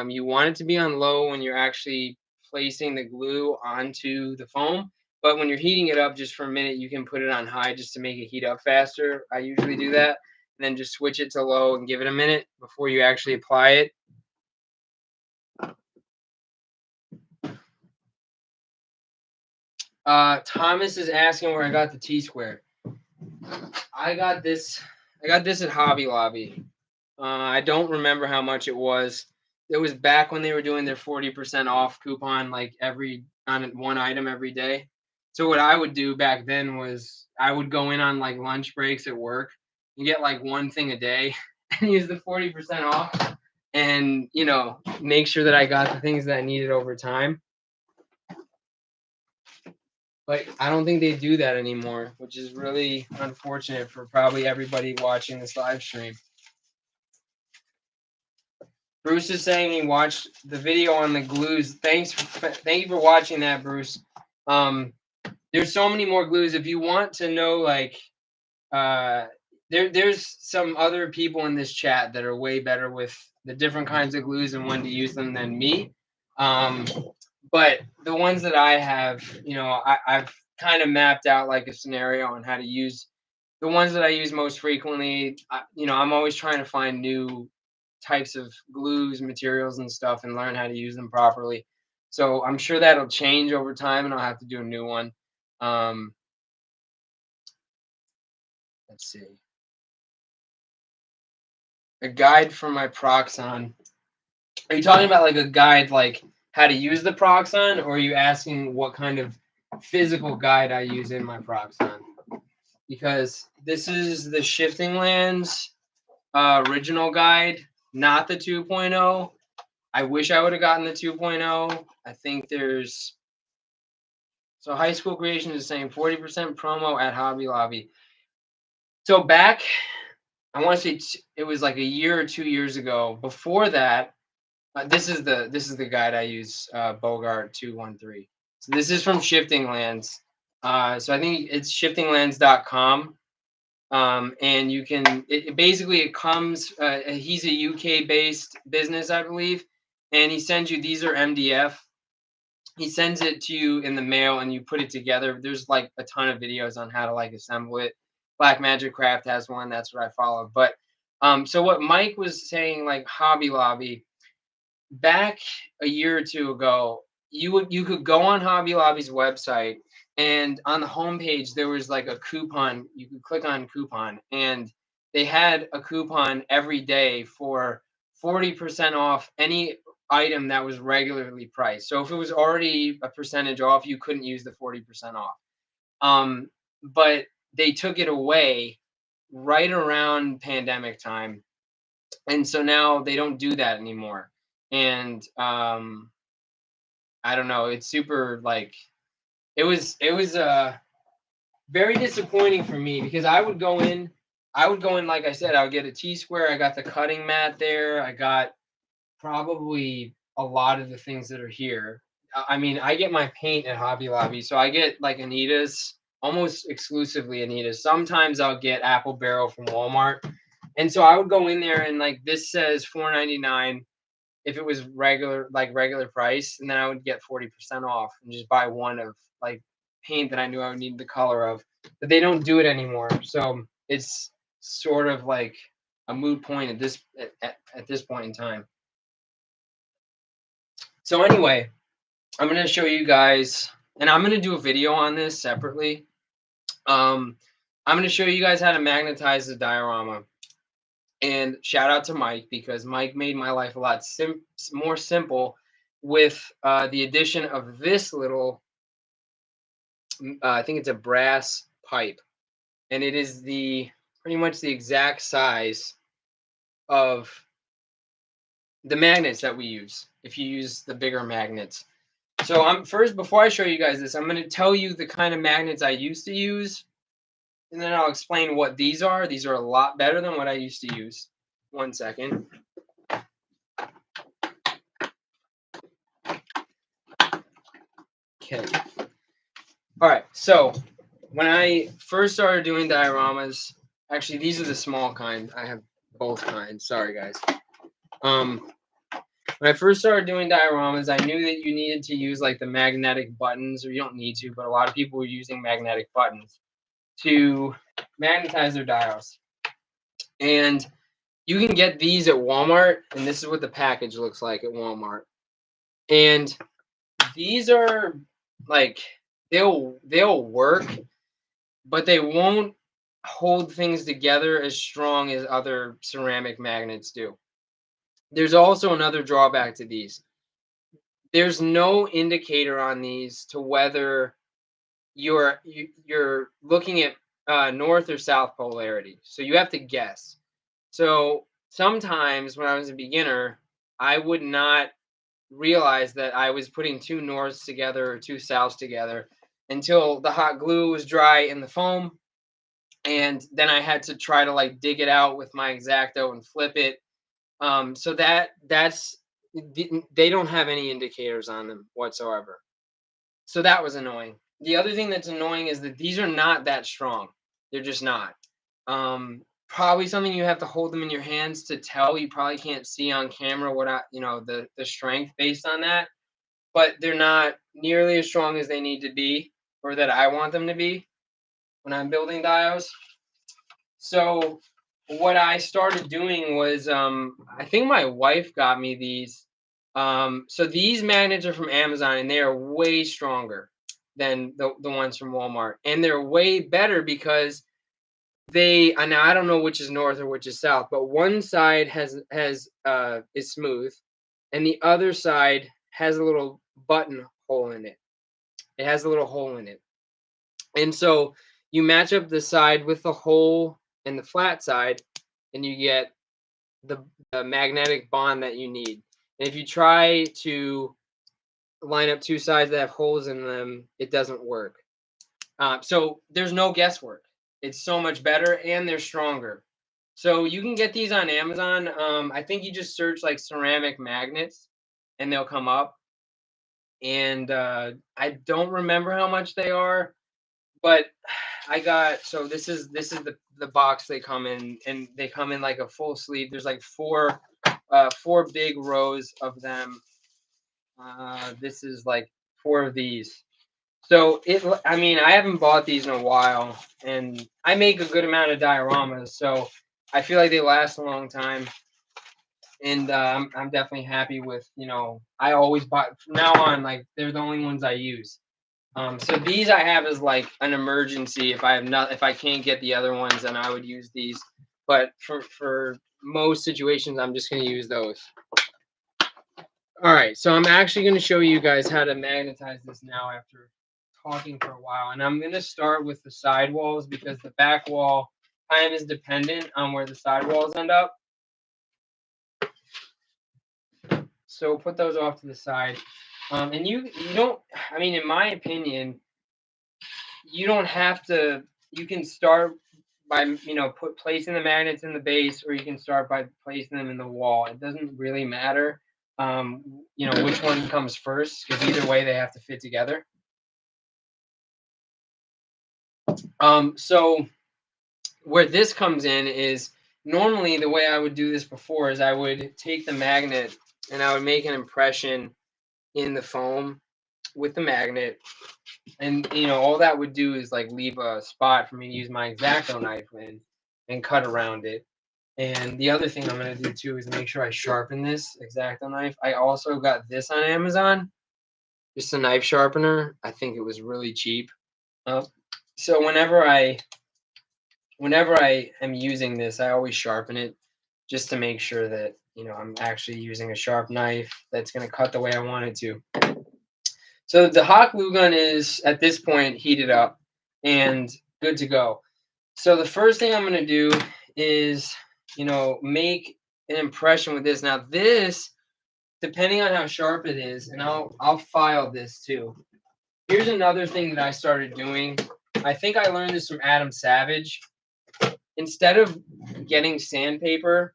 You want it to be on low when you're actually placing the glue onto the foam. But when you're heating it up just for a minute, you can put it on high just to make it heat up faster. I usually do that. And then just switch it to low and give it a minute before you actually apply it. Thomas is asking where I got the T-square. I got this at Hobby Lobby. I don't remember how much it was. It was back when they were doing their 40% off coupon, like on one item every day. So what I would do back then was I would go in on like lunch breaks at work and get like one thing a day and use the 40% off, and make sure that I got the things that I needed over time. But I don't think they do that anymore, which is really unfortunate for probably everybody watching this live stream. Bruce is saying he watched the video on the glues. Thank you for watching that, Bruce. There's so many more glues. If you want to know, like, there's some other people in this chat that are way better with the different kinds of glues and when to use them than me. But the ones that I have, I've kind of mapped out like a scenario on how to use the ones that I use most frequently. I'm always trying to find new types of glues, materials, and stuff, and learn how to use them properly. So I'm sure that'll change over time, and I'll have to do a new one. Let's see. A guide for my Proxon. Are you talking about like a guide, like how to use the Proxon, or are you asking what kind of physical guide I use in my Proxon? Because this is the Shifting Lands original guide, not the 2.0. I wish I would have gotten the 2.0. I think so High School Creation is saying 40% promo at Hobby Lobby. So back, I want to say it was like a year or 2 years ago. Before that, this is the guide I use, Bogart 213. So this is from Shifting Lands. So I think it's shiftinglands.com. And you can, it comes, he's a UK based business, I believe. And he sends you, these are MDF. He sends it to you in the mail and you put it together. There's like a ton of videos on how to like assemble it. Black Magic Craft has one. That's what I follow. But so what Mike was saying, like Hobby Lobby, back a year or two ago, you could go on Hobby Lobby's website, and on the homepage there was like a coupon. You could click on coupon, and they had a coupon every day for 40% off any item that was regularly priced. So if it was already a percentage off, you couldn't use the 40% off. But they took it away right around pandemic time, and so now they don't do that anymore. And I don't know, it's super, like, it was very disappointing for me, because I would go in, like I said, I would get a T-square. I got the cutting mat there. I got probably a lot of the things that are here. I mean, I get my paint at Hobby Lobby, so I get like Anita's, almost exclusively Anita's. Sometimes I'll get Apple Barrel from Walmart. And so I would go in there, and like this says $4.99 if it was regular price, and then I would get 40% off and just buy one of like paint that I knew I would need the color of. But they don't do it anymore, so it's sort of like a moot point at this point in time. So anyway, I'm going to show you guys, and I'm going to do a video on this separately. I'm going to show you guys how to magnetize the diorama. And shout out to Mike, because Mike made my life a lot more simple with the addition of this little, I think it's a brass pipe. And it is pretty much the exact size of the magnets that we use, if you use the bigger magnets. So before I show you guys this, I'm going to tell you the kind of magnets I used to use, and then I'll explain what these are. These are a lot better than what I used to use. 1 second. Okay. All right. So when I first started doing dioramas, actually, these are the small kind. I have both kinds. Sorry, guys. When I first started doing dioramas, I knew that you needed to use like the magnetic buttons, or you don't need to, but a lot of people were using magnetic buttons to magnetize their dials. And you can get these at Walmart, and this is what the package looks like at Walmart. And these are like they'll work, but they won't hold things together as strong as other ceramic magnets do. There's also another drawback to these. There's no indicator on these to whether you're looking at north or south polarity. So you have to guess. So sometimes when I was a beginner, I would not realize that I was putting two norths together or two souths together until the hot glue was dry in the foam. And then I had to try to like dig it out with my X-Acto and flip it. So that's they don't have any indicators on them whatsoever. So that was annoying. The other thing that's annoying is that these are not that strong. They're just not. Probably something you have to hold them in your hands to tell. You probably can't see on camera what the strength based on that, but they're not nearly as strong as they need to be, or that I want them to be when I'm building dials. So what I started doing was I think my wife got me these. So these magnets are from Amazon, and they are way stronger than the ones from Walmart. And they're way better because now I don't know which is north or which is south, but one side is smooth, and the other side has a little button hole in it. It has a little hole in it. And so you match up the side with the hole and the flat side, and you get the magnetic bond that you need. And if you try to line up two sides that have holes in them, it doesn't work. So there's no guesswork. It's so much better, and they're stronger. So you can get these on Amazon. I think you just search like ceramic magnets, and they'll come up. And I don't remember how much they are, but I got, so this is the box they come in, and they come in like a full sleeve. There's like four big rows of them. This is like four of these. So I mean, I haven't bought these in a while, and I make a good amount of dioramas, so I feel like they last a long time. And I'm definitely happy with, I always buy from now on, like they're the only ones I use. So these I have as like an emergency if I can't get the other ones, then I would use these. But for most situations, I'm just going to use those. All right, so I'm actually going to show you guys how to magnetize this now after talking for a while, and I'm going to start with the side walls because the back wall kind of is dependent on where the side walls end up. So put those off to the side. And you don't, I mean, in my opinion, you don't have to, you can start by, placing the magnets in the base, or you can start by placing them in the wall. It doesn't really matter, which one comes first, because either way they have to fit together. So where this comes in is, normally the way I would do this before is I would take the magnet and I would make an impression in the foam with the magnet, and all that would do is like leave a spot for me to use my X-Acto knife and cut around it. And the other thing I'm going to do too is make sure I sharpen this X-Acto knife. I also got this on Amazon, just a knife sharpener. I think it was really cheap. So whenever I am using this, I always sharpen it just to make sure that I'm actually using a sharp knife that's going to cut the way I want it to. So the hot glue gun is at this point heated up and good to go. So the first thing I'm going to do is, make an impression with this. Now this, depending on how sharp it is, and I'll file this too. Here's another thing that I started doing. I think I learned this from Adam Savage. Instead of getting sandpaper,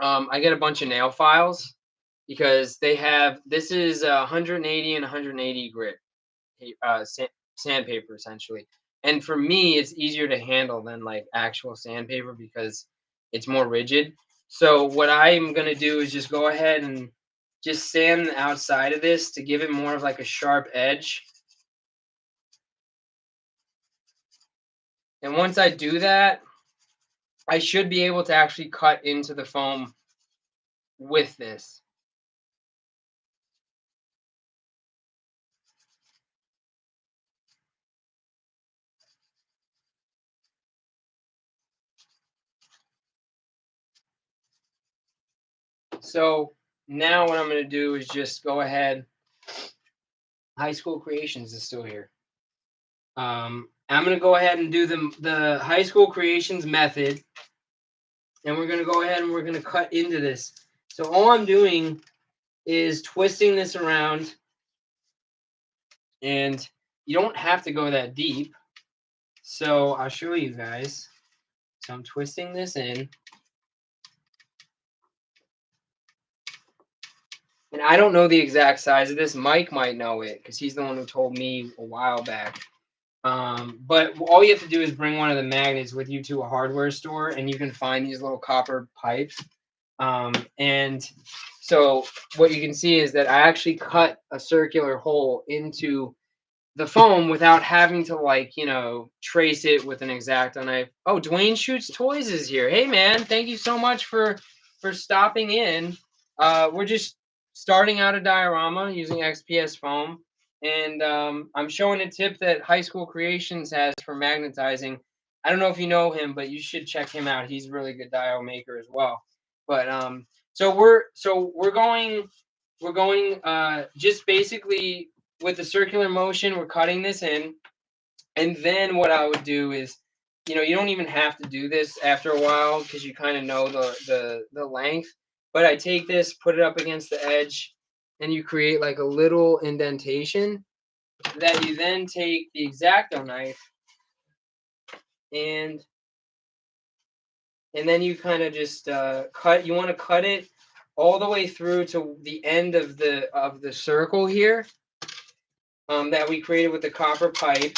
I get a bunch of nail files, because this is 180 and 180 grit sandpaper essentially. And for me, it's easier to handle than like actual sandpaper because it's more rigid. So what I'm going to do is just go ahead and just sand the outside of this to give it more of like a sharp edge. And once I do that, I should be able to actually cut into the foam with this. So now what I'm going to do is just go ahead. High School Creations is still here. I'm going to go ahead and do the High School Creations method. And we're going to go ahead and we're going to cut into this. So all I'm doing is twisting this around. And you don't have to go that deep. So I'll show you guys. So I'm twisting this in. And I don't know the exact size of this. Mike might know it because he's the one who told me a while back. But all you have to do is bring one of the magnets with you to a hardware store, and you can find these little copper pipes. And so what you can see is that I actually cut a circular hole into the foam without having to, like, you know, trace it with an X-Acto knife. Oh, Dwayne Shoots Toys is here. Hey man, thank you so much for stopping in. We're just starting out a diorama using XPS foam, and I'm showing a tip that High School Creations has for magnetizing. I don't know if you know him, but you should check him out. He's a really good dial maker as well. But so we're going just basically with the circular motion. We're cutting this in, and then what I would do is, you know, you don't even have to do this after a while because you kind of know the length. But I take this, put it up against the edge, and you create like a little indentation that you then take the X-Acto knife and then you kind of just cut. You want to cut it all the way through to the end of the circle here that we created with the copper pipe.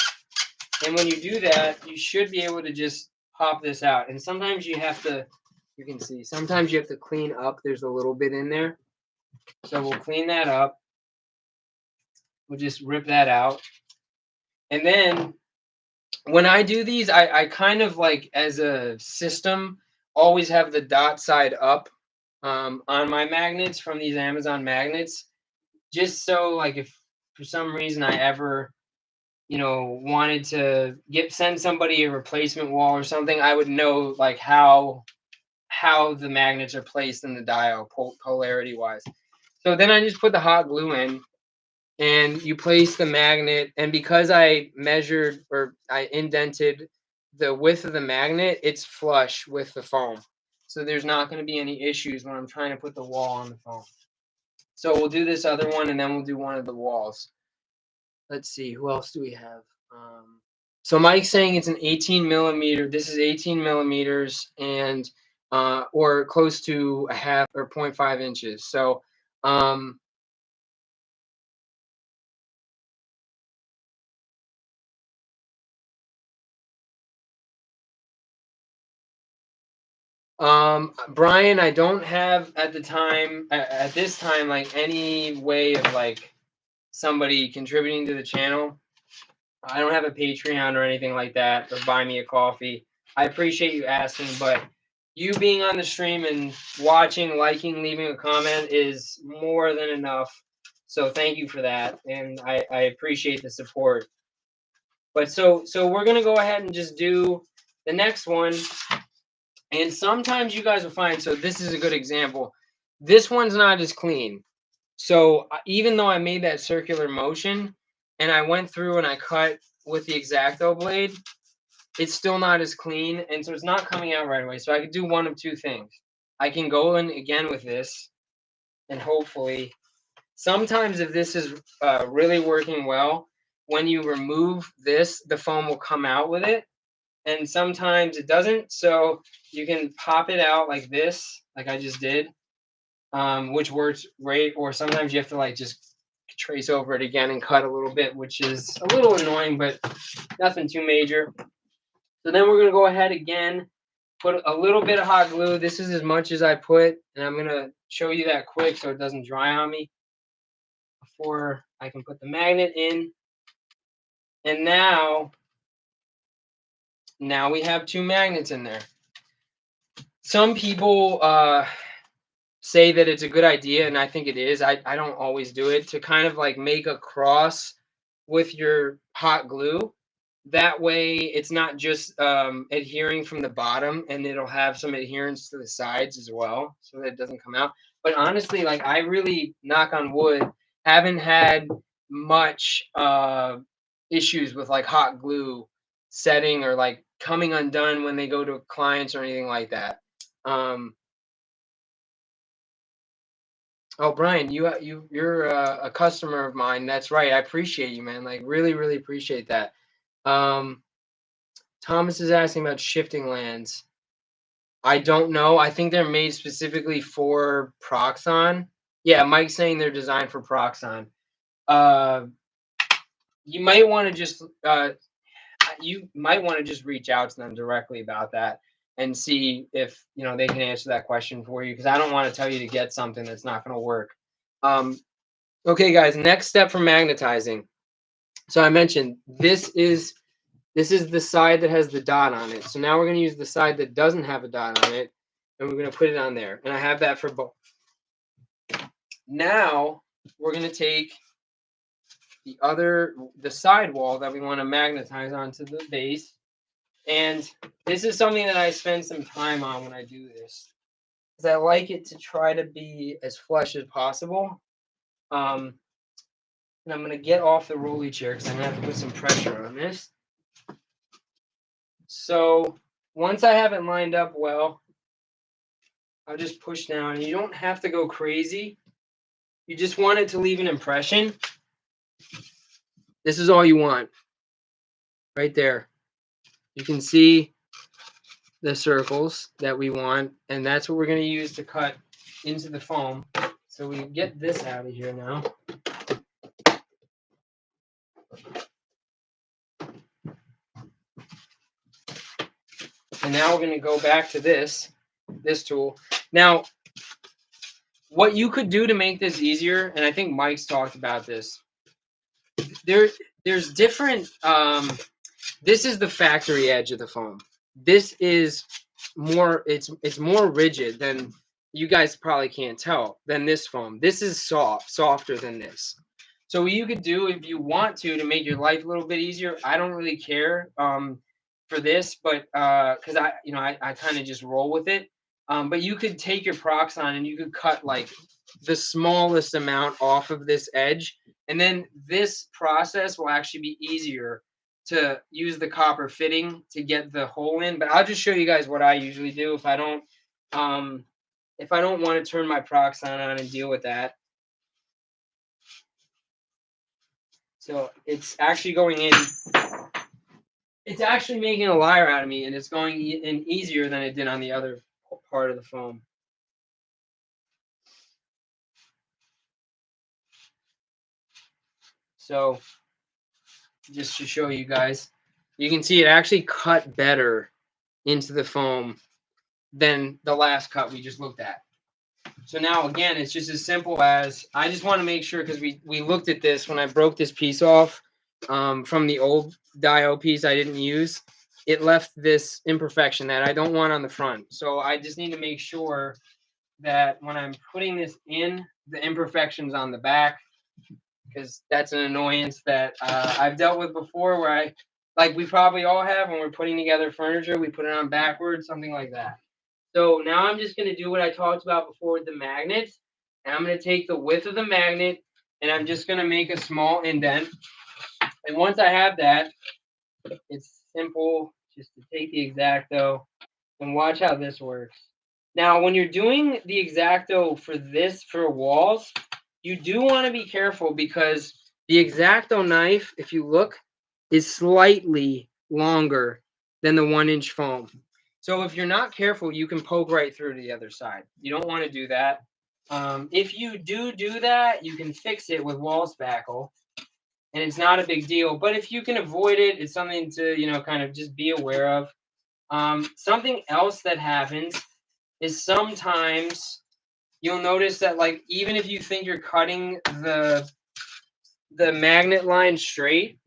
And when you do that, you should be able to just pop this out. And sometimes you have to, you can see, sometimes you have to clean up. There's a little bit in there. So we'll clean that up. We'll just rip that out. And then when I do these, I kind of like, as a system, always have the dot side up on my magnets from these Amazon magnets. Just so, like, if for some reason I ever, you know, wanted to send somebody a replacement wall or something, I would know like how the magnets are placed in the dial polarity wise. So then I just put the hot glue in, and you place the magnet. And because I measured, or I indented the width of the magnet, it's flush with the foam. So there's not going to be any issues when I'm trying to put the wall on the foam. So we'll do this other one, and then we'll do one of the walls. Let's see, who else do we have? So Mike's saying it's an 18 millimeter. This is 18 millimeters, and or close to a half or 0.5 inches. So Brian, I don't have at this time, like, any way of like somebody contributing to the channel. I don't have a Patreon or anything like that, or buy me a coffee. I appreciate you asking, but you being on the stream and watching, liking, leaving a comment is more than enough. So thank you for that, and I appreciate the support. But so we're gonna go ahead and just do the next one. And sometimes you guys will find, so this is a good example. This one's not as clean. So even though I made that circular motion and I went through and I cut with the X-Acto blade, it's still not as clean. And so it's not coming out right away. So I could do one of two things. I can go in again with this, and hopefully, sometimes if this is really working well, when you remove this, the foam will come out with it. And sometimes it doesn't. So you can pop it out like this, like I just did, which works great. Or sometimes you have to like just trace over it again and cut a little bit, which is a little annoying, but nothing too major. So then we're going to go ahead again put a little bit of hot glue. This is as much as I put, and I'm gonna show you that quick so it doesn't dry on me before I can put the magnet in. And now we have 2 magnets in there. Some people say that it's a good idea, and I think it is. I don't always do it, to kind of like make a cross with your hot glue. That way it's not just adhering from the bottom, and it'll have some adherence to the sides as well so that it doesn't come out. But honestly, like, I really, knock on wood, haven't had much issues with like hot glue setting or like coming undone when they go to clients or anything like that. um Oh, Brian, you're a customer of mine. That's right. I appreciate you, man. Like, really, really appreciate that. Um, Thomas is asking about shifting lands. I don't know. I think they're made specifically for Proxon. Yeah, Mike's saying they're designed for Proxon. Uh, you might want to just reach out to them directly about that and see if they can answer that question for you, because I don't want to tell you to get something that's not going to work. Okay, guys, next step for magnetizing. So I mentioned this is the side that has the dot on it. So now we're going to use the side that doesn't have a dot on it, and we're going to put it on there. And I have that for both. Now we're going to take the side wall that we want to magnetize onto the base. And this is something that I spend some time on when I do this, because I like it to try to be as flush as possible. And I'm going to get off the rolly chair because I'm going to have to put some pressure on this. So once I have it lined up well, I'll just push down. And you don't have to go crazy. You just want it to leave an impression. This is all you want. Right there. You can see the circles that we want, and that's what we're going to use to cut into the foam. So we get this out of here now. And now we're going to go back to this tool. Now, what you could do to make this easier, and I think Mike's talked about this, there's different, this is the factory edge of the foam. This is more, it's more rigid than, you guys probably can't tell, than this foam. This is softer than this. So what you could do, if you want to make your life a little bit easier, I don't really care for this, but because I kind of just roll with it. But you could take your Proxon and you could cut like the smallest amount off of this edge, and then this process will actually be easier to use the copper fitting to get the hole in. But I'll just show you guys what I usually do if I don't want to turn my Proxon on and deal with that. So it's actually going in. It's actually making a liar out of me, and it's going in easier than it did on the other part of the foam. So just to show you guys, you can see it actually cut better into the foam than the last cut we just looked at. So now, again, it's just as simple as, I just want to make sure, because we looked at this when I broke this piece off from the old dial piece I didn't use. It left this imperfection that I don't want on the front. So I just need to make sure that when I'm putting this in, the imperfection's on the back, because that's an annoyance that I've dealt with before, where we probably all have, when we're putting together furniture, we put it on backwards, something like that. So now I'm just going to do what I talked about before with the magnets. And I'm going to take the width of the magnet, and I'm just going to make a small indent. And once I have that, it's simple just to take the X-Acto and watch how this works. Now, when you're doing the X-Acto for walls, you do want to be careful, because the X-Acto knife, if you look, is slightly longer than the 1-inch foam. So if you're not careful, you can poke right through to the other side. You don't want to do that. If you do that, you can fix it with wall spackle, and it's not a big deal. But if you can avoid it, it's something to kind of just be aware of. Something else that happens is sometimes you'll notice that, like, even if you think you're cutting the magnet line straight,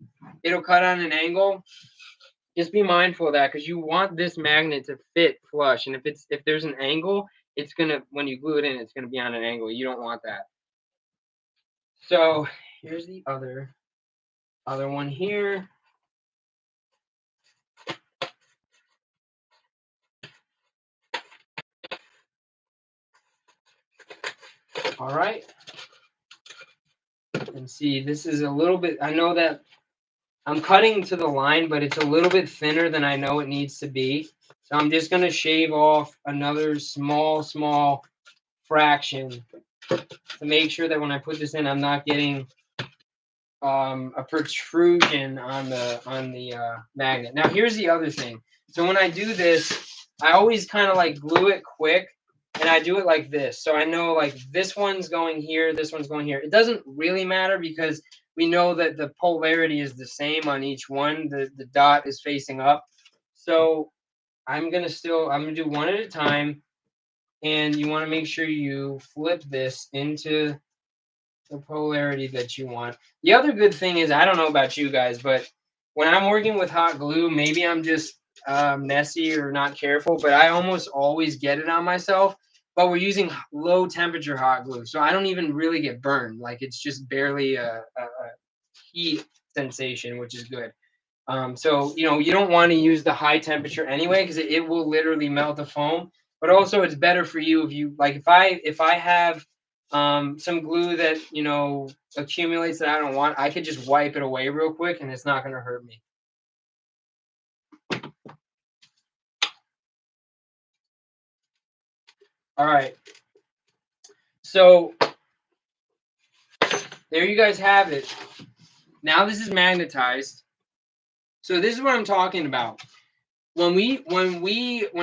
it'll cut on an angle. Just be mindful of that because you want this magnet to fit flush. And if there's an angle, it's gonna, when you glue it in, it's gonna be on an angle. You don't want that. So here's the other one here. All right. And see, this is a little bit, I know that I'm cutting to the line, but it's a little bit thinner than I know it needs to be. So I'm just gonna shave off another small fraction to make sure that when I put this in, I'm not getting a protrusion on the magnet. Now here's the other thing. So when I do this, I always kind of like glue it quick, and I do it like this. So I know like this one's going here, this one's going here. It doesn't really matter because we know that the polarity is the same on each one. The dot is facing up. So I'm gonna do one at a time, and you want to make sure you flip this into the polarity that you want. The other good thing is, I don't know about you guys, but when I'm working with hot glue, maybe I'm just messy or not careful, but I almost always get it on myself. But we're using low temperature hot glue, so I don't even really get burned. Like, it's just barely a heat sensation, which is good. So you don't want to use the high temperature anyway because it will literally melt the foam. But also, it's better for you if you like, if I have some glue that accumulates that I don't want, I could just wipe it away real quick and it's not going to hurt me. All right. So there you guys have it. Now this is magnetized. So this is what I'm talking about. When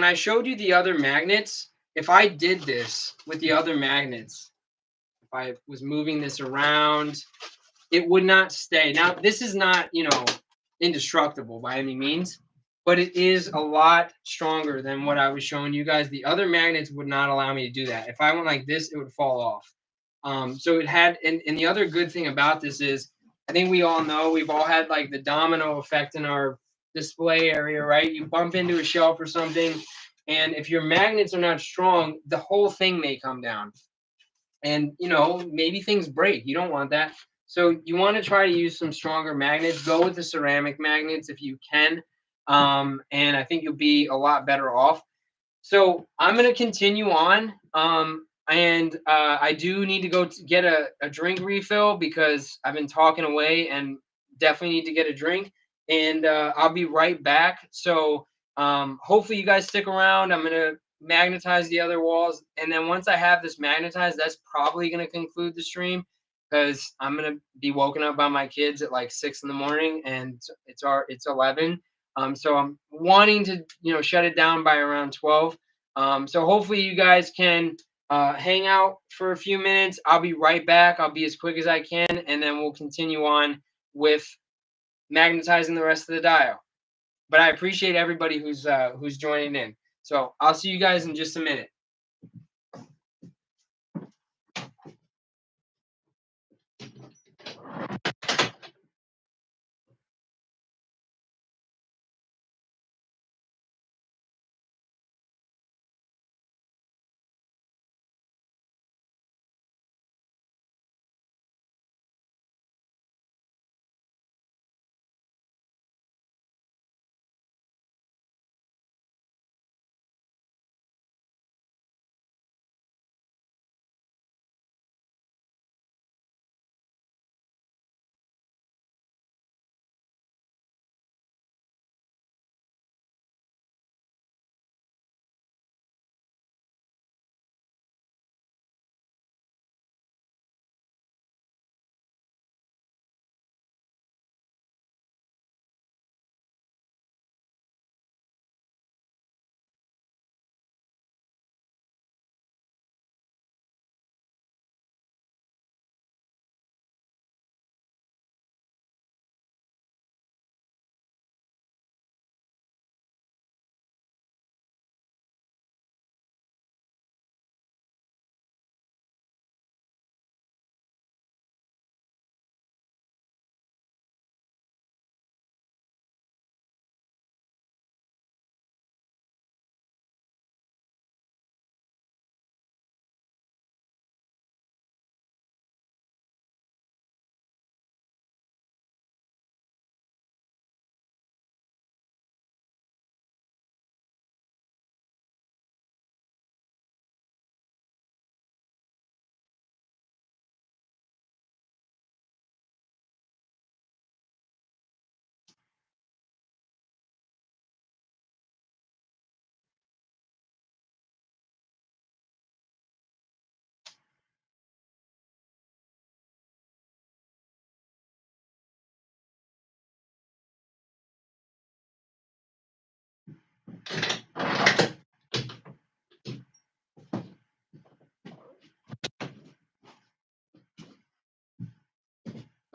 I showed you the other magnets, if I did this with the other magnets, if I was moving this around, it would not stay. Now, this is not, indestructible by any means, but it is a lot stronger than what I was showing you guys. The other magnets would not allow me to do that. If I went like this, it would fall off. So it had, and the other good thing about this is, I think we all know, we've all had like the domino effect in our display area, right? You bump into a shelf or something, and if your magnets are not strong, the whole thing may come down. And maybe things break. You don't want that. So you want to try to use some stronger magnets. Go with the ceramic magnets if you can, and I think you'll be a lot better off. So I'm going to continue on, and I do need to go get a drink refill because I've been talking away and definitely need to get a drink. And I'll be right back. So hopefully you guys stick around. I'm going to magnetize the other walls, and then once I have this magnetized, that's probably going to conclude the stream because I'm going to be woken up by my kids at like 6 in the morning, and it's 11. So I'm wanting to shut it down by around 12. So hopefully you guys can hang out for a few minutes. I'll be right back. I'll be as quick as I can, and then we'll continue on with magnetizing the rest of the dial. But I appreciate everybody who's joining in. So I'll see you guys in just a minute.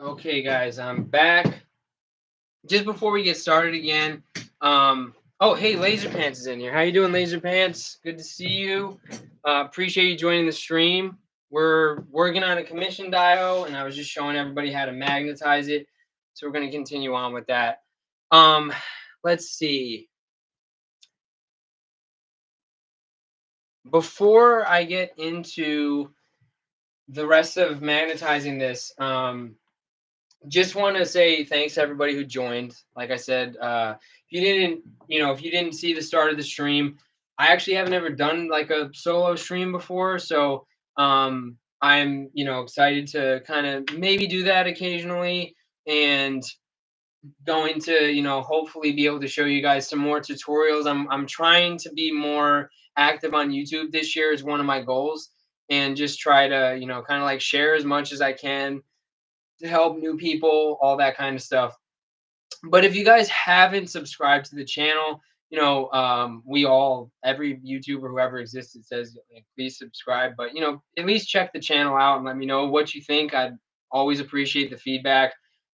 Okay, guys, I'm back. Just before we get started again, oh, hey, Laser Pants is in here. How you doing, Laser Pants? Good to see you. Appreciate you joining the stream. We're working on a commission dio, and I was just showing everybody how to magnetize it. So we're going to continue on with that. Let's see. Before I get into the rest of magnetizing this, just want to say thanks to everybody who joined. Like I said, if you didn't see the start of the stream, I actually haven't ever done like a solo stream before, so I'm excited to kind of maybe do that occasionally, and going to hopefully be able to show you guys some more tutorials. I'm trying to be more active on YouTube this year is one of my goals, and just try to kind of like share as much as I can to help new people, all that kind of stuff. But if you guys haven't subscribed to the channel, every YouTuber who ever existed says, like, please subscribe. But at least check the channel out and let me know what you think. I'd always appreciate the feedback.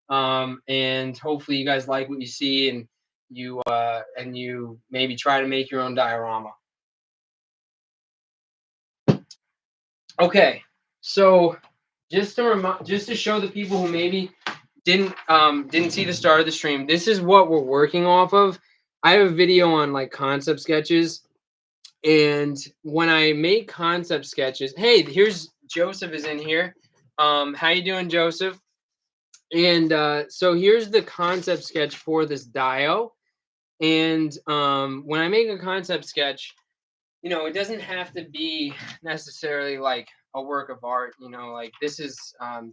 And hopefully you guys like what you see, and you maybe try to make your own diorama. Okay, so just to show the people who maybe didn't see the start of the stream, this is what we're working off of. I have a video on like concept sketches, and when I make concept sketches, hey, here's Joseph is in here. How you doing, Joseph? And so here's the concept sketch for this dio. And when I make a concept sketch, it doesn't have to be necessarily like a work of art. Like this is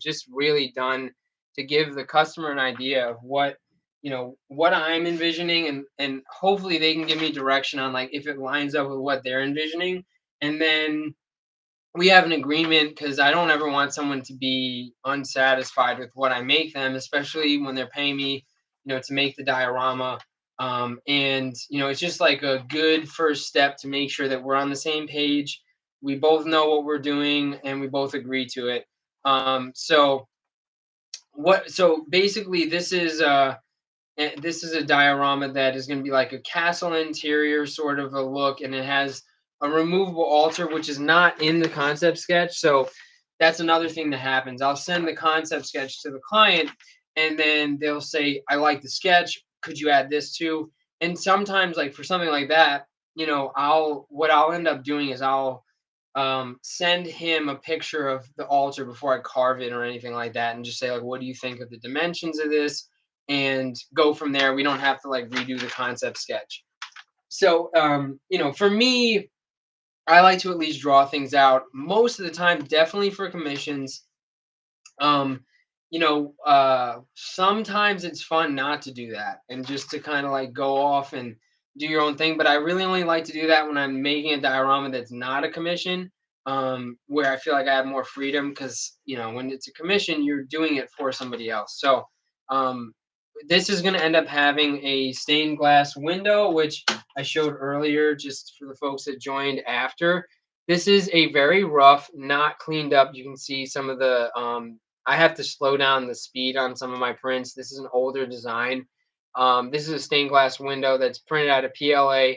just really done to give the customer an idea of what I'm envisioning, and hopefully they can give me direction on like if it lines up with what they're envisioning, and then we have an agreement, because I don't ever want someone to be unsatisfied with what I make them, especially when they're paying me, to make the diorama. And it's just like a good first step to make sure that we're on the same page. We both know what we're doing, and we both agree to it. So basically, this is a diorama that is going to be like a castle interior sort of a look, and it has a removable altar, which is not in the concept sketch. So that's another thing that happens. I'll send the concept sketch to the client, and then they'll say, I like the sketch. Could you add this too? And sometimes, like for something like that, I'll end up doing is I'll send him a picture of the altar before I carve it or anything like that, and just say like, what do you think of the dimensions of this? And go from there. We don't have to like redo the concept sketch. So for me, I like to at least draw things out most of the time, definitely for commissions. Sometimes it's fun not to do that and just to kind of like go off and do your own thing. But I really only like to do that when I'm making a diorama that's not a commission, where I feel like I have more freedom, because when it's a commission, you're doing it for somebody else. So um, this is going to end up having a stained glass window, which I showed earlier, just for the folks that joined after. This is a very rough, not cleaned up. You can see some of the I have to slow down the speed on some of my prints. This is an older design. This is a stained glass window that's printed out of PLA,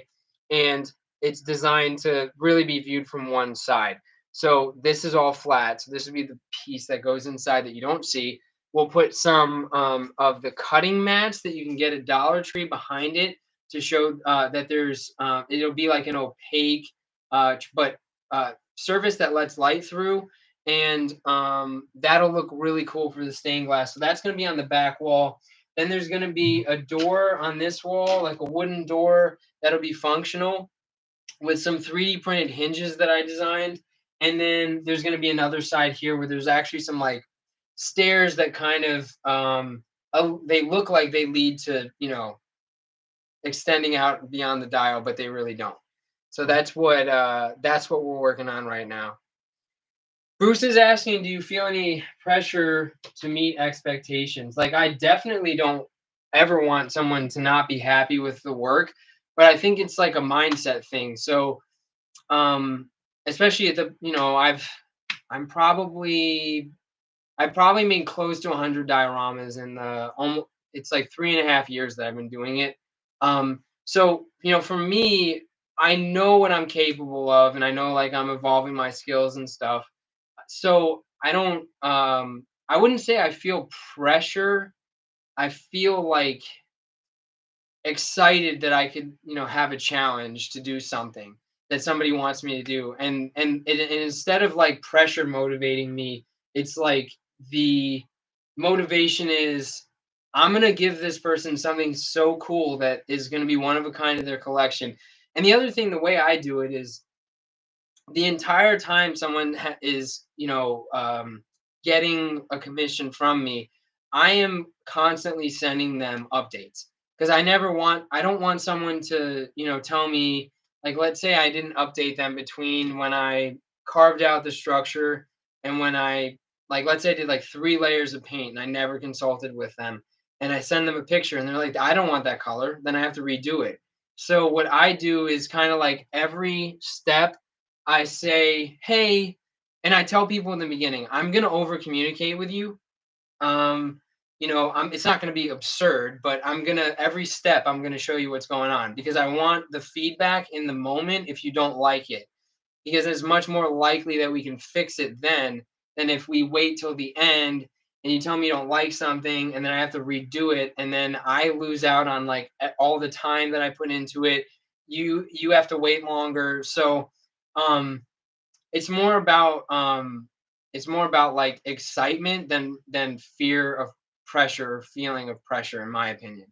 and it's designed to really be viewed from one side. So this is all flat. So this would be the piece that goes inside that you don't see. We'll put some of the cutting mats that you can get at Dollar Tree behind it to show that it'll be like an opaque, but surface that lets light through, and that'll look really cool for the stained glass. So that's going to be on the back wall. Then there's going to be a door on this wall, like a wooden door that'll be functional, with some 3D printed hinges that I designed. And then there's going to be another side here where there's actually some like stairs that kind of they look like they lead to extending out beyond the dial, but they really don't. So that's what we're working on right now. Bruce is asking, do you feel any pressure to meet expectations? Like, I definitely don't ever want someone to not be happy with the work, but I think it's like a mindset thing. So, especially at the, I'm probably I probably made close to 100 dioramas in the almost, it's like 3.5 years that I've been doing it. So for me, I know what I'm capable of, and I know like I'm evolving my skills and stuff. So I don't. I wouldn't say I feel pressure. I feel like excited that I could, have a challenge to do something that somebody wants me to do. And instead of like pressure motivating me, it's like the motivation is I'm going to give this person something so cool that is going to be one of a kind in their collection. And the other thing, the way I do it is the entire time someone is getting a commission from me, I am constantly sending them updates because I don't want someone to tell me, like, let's say I didn't update them between when I carved out the structure and when I, like, let's say I did like 3 layers of paint and I never consulted with them, and I send them a picture and they're like, I don't want that color, then I have to redo it. So what I do is kind of like every step I say, "Hey," and I tell people in the beginning, "I'm gonna over communicate with you. It's not gonna be absurd, but I'm gonna every step I'm gonna show you what's going on because I want the feedback in the moment if you don't like it, because it's much more likely that we can fix it then than if we wait till the end and you tell me you don't like something and then I have to redo it and then I lose out on like all the time that I put into it. You have to wait longer, so." Um, it's more about like excitement than fear of pressure or feeling of pressure, in my opinion.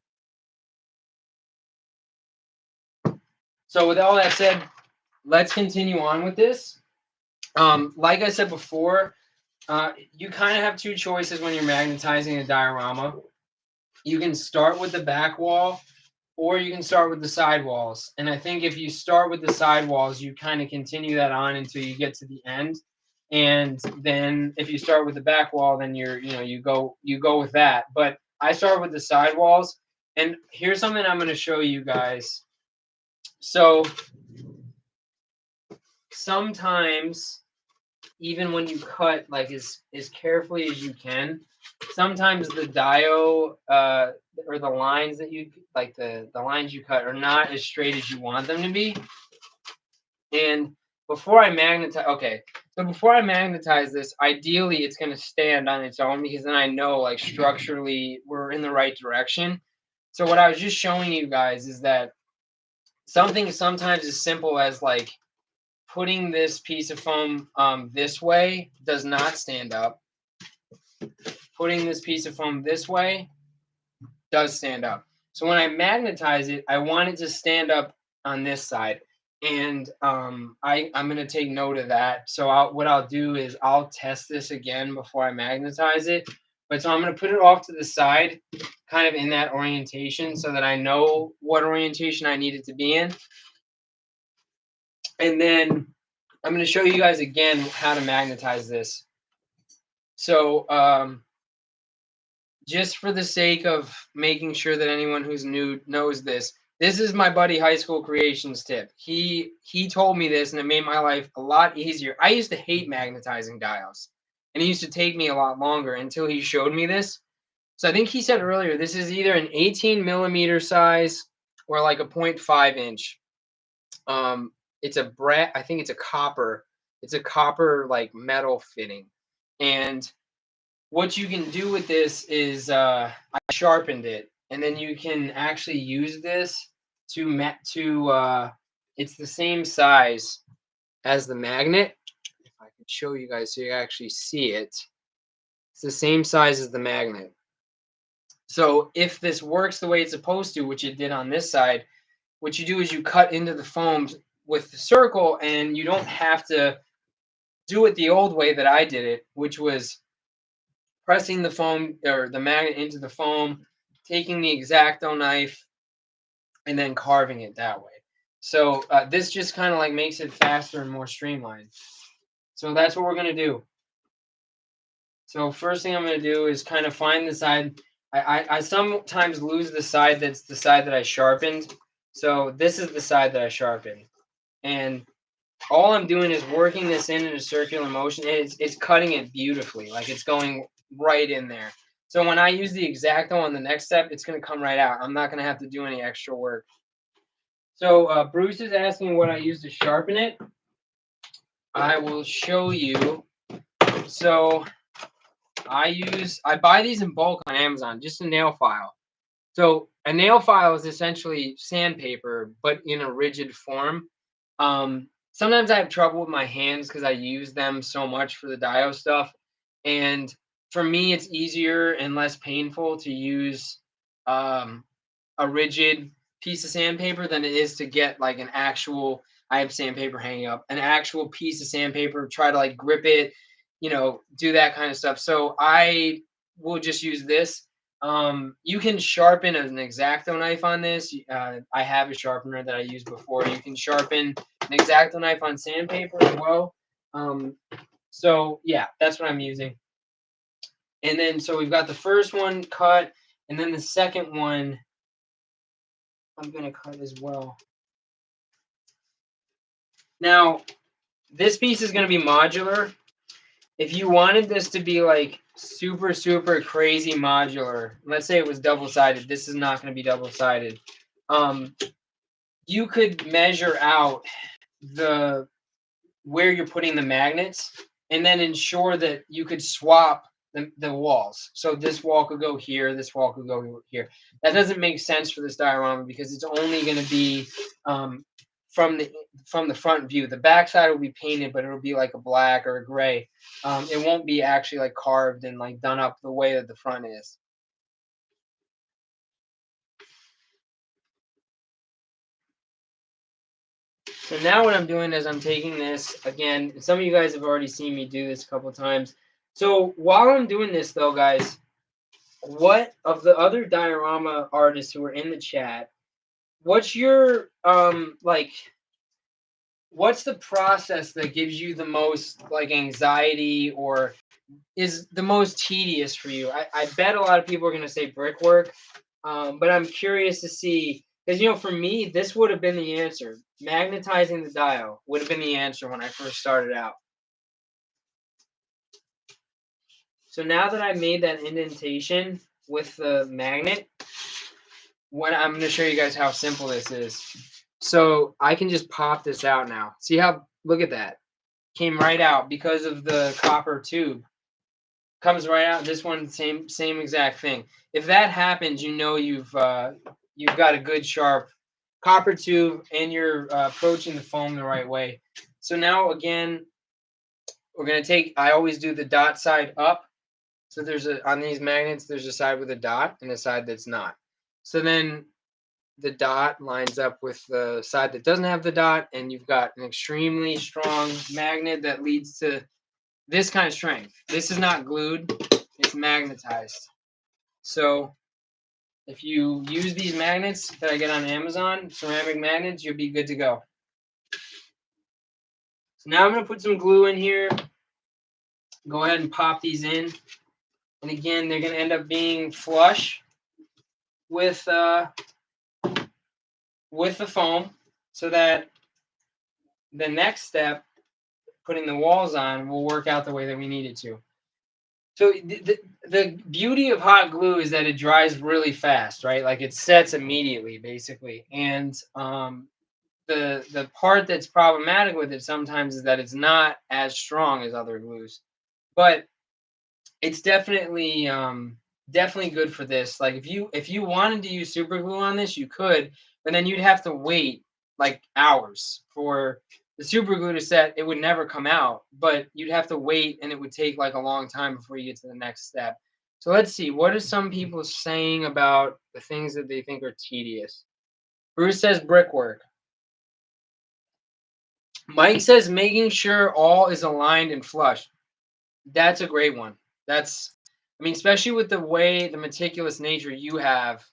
So with all that said, let's continue on with this. Like I said before, you kind of have two choices when you're magnetizing a diorama. You can start with the back wall or you can start with the side walls. And I think if you start with the side walls, you kind of continue that on until you get to the end. And then if you start with the back wall, then you go with that. But I start with the side walls. And here's something I'm going to show you guys. So sometimes, even when you cut like as carefully as you can, sometimes the or the lines that you like the lines you cut are not as straight as you want them to be. And before I magnetize, okay, so before I magnetize this, ideally it's going to stand on its own because then I know like structurally we're in the right direction. So what I was just showing you guys is that something sometimes as simple as like putting this piece of foam this way does not stand up. Putting this piece of foam this way does stand up. So when I magnetize it, I want it to stand up on this side. And I'm going to take note of that. So what I'll do is I'll test this again before I magnetize it. But so I'm going to put it off to the side, kind of in that orientation so that I know what orientation I need it to be in. And then I'm going to show you guys again how to magnetize this. So just for the sake of making sure that anyone who's new knows this, this is my buddy High School Creations tip. He told me this and it made my life a lot easier. I used to hate magnetizing dials and it used to take me a lot longer until he showed me this. So I think he said earlier, this is either an 18 millimeter size or like a 0.5 inch. It's a I think it's a copper like metal fitting. And what you can do with this is I sharpened it, and then you can actually use this it's the same size as the magnet. If I could show you guys so you actually see it, it's the same size as the magnet. So if this works the way it's supposed to, which it did on this side, what you do is you cut into the foam with the circle, and you don't have to do it the old way that I did it, which was pressing the foam or the magnet into the foam, taking the X-Acto knife, and then carving it that way. So this just kind of like makes it faster and more streamlined. So that's what we're going to do. So first thing I'm going to do is kind of find the side. I sometimes lose the side that's the side that I sharpened. So this is the side that I sharpened. And all I'm doing is working this in a circular motion. It's cutting it beautifully. Like it's going right in there. So when I use the X-Acto on the next step, it's going to come right out. I'm not going to have to do any extra work. So Bruce is asking what I use to sharpen it. I will show you. So I buy these in bulk on Amazon, just a nail file. So a nail file is essentially sandpaper, but in a rigid form. Sometimes I have trouble with my hands because I use them so much for the dio stuff. And for me, it's easier and less painful to use a rigid piece of sandpaper than it is to get like an actual, I have sandpaper hanging up, an actual piece of sandpaper, try to like grip it, do that kind of stuff. So I will just use this. You can sharpen an X-Acto knife on this. I have a sharpener that I used before. You can sharpen an X-Acto knife on sandpaper as well. So yeah, that's what I'm using. And then, so we've got the first one cut, and then the second one I'm going to cut as well. Now, this piece is going to be modular. If you wanted this to be like super, super crazy modular, let's say it was double-sided. This is not going to be double-sided. You could measure out where you're putting the magnets and then ensure that you could swap the walls. So this wall could go here, this wall could go here. That doesn't make sense for this diorama because it's only going to be from the front view. The back side will be painted, but it'll be like a black or a gray. It won't be actually like carved and like done up the way that the front is. So now what I'm doing is I'm taking this, again, some of you guys have already seen me do this a couple of times. So while I'm doing this though, guys, what of the other diorama artists who are in the chat, what's your what's the process that gives you the most like anxiety or is the most tedious for you? I bet a lot of people are going to say brickwork, but I'm curious to see, because for me, this would have been the answer. Magnetizing the dial would have been the answer when I first started out. So now that I made that indentation with the magnet, I'm going to show you guys how simple this is. So I can just pop this out now. See how, look at that. Came right out because of the copper tube. Comes right out. This one, same exact thing. If that happens, you've got a good sharp copper tube and you're approaching the foam the right way. So now again, we're gonna take. I always do the dot side up. So on these magnets, there's a side with a dot and a side that's not. So then the dot lines up with the side that doesn't have the dot, and you've got an extremely strong magnet that leads to this kind of strength. This is not glued, it's magnetized. So if you use these magnets that I get on Amazon, ceramic magnets, you'll be good to go. So now I'm going to put some glue in here. Go ahead and pop these in. And again, they're going to end up being flush with the foam so that the next step, putting the walls on, will work out the way that we need it to. So the beauty of hot glue is that it dries really fast, right? Like it sets immediately, basically. And the part that's problematic with it sometimes is that it's not as strong as other glues. But it's definitely good for this. Like if you wanted to use super glue on this, you could, but then you'd have to wait like hours for the super glue to set. It would never come out, but you'd have to wait and it would take like a long time before you get to the next step. So let's see, what are some people saying about the things that they think are tedious? Bruce says brickwork. Mike says making sure all is aligned and flush. That's a great one. Especially with the meticulous nature you have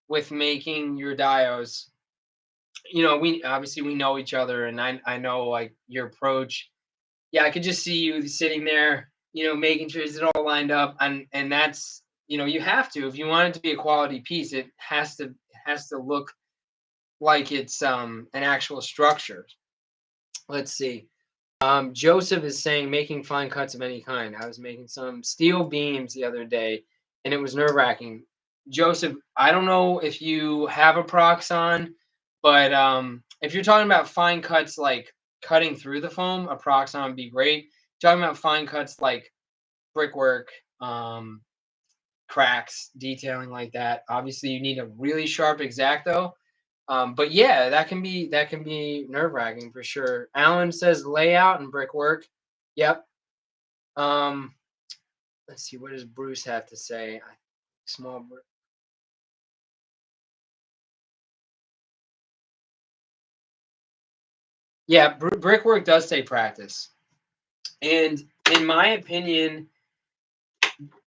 with making your dios. We obviously know each other, and I know like your approach. Yeah, I could just see you sitting there, making sure it's all lined up, and that's you have to, if you want it to be a quality piece, it has to look like it's an actual structure. Let's see. Joseph is saying making fine cuts of any kind. I was making some steel beams the other day, and it was nerve-wracking. Joseph, I don't know if you have a Proxon, but if you're talking about fine cuts like cutting through the foam, a Proxon would be great. Talking about fine cuts like brickwork, cracks, detailing like that. Obviously, you need a really sharp X-Acto. But yeah, that can be nerve-wracking for sure. Alan says layout and brickwork. Yep. Um, let's see, what does Bruce have to say? Small brick. Yeah, brickwork does take practice, and in my opinion,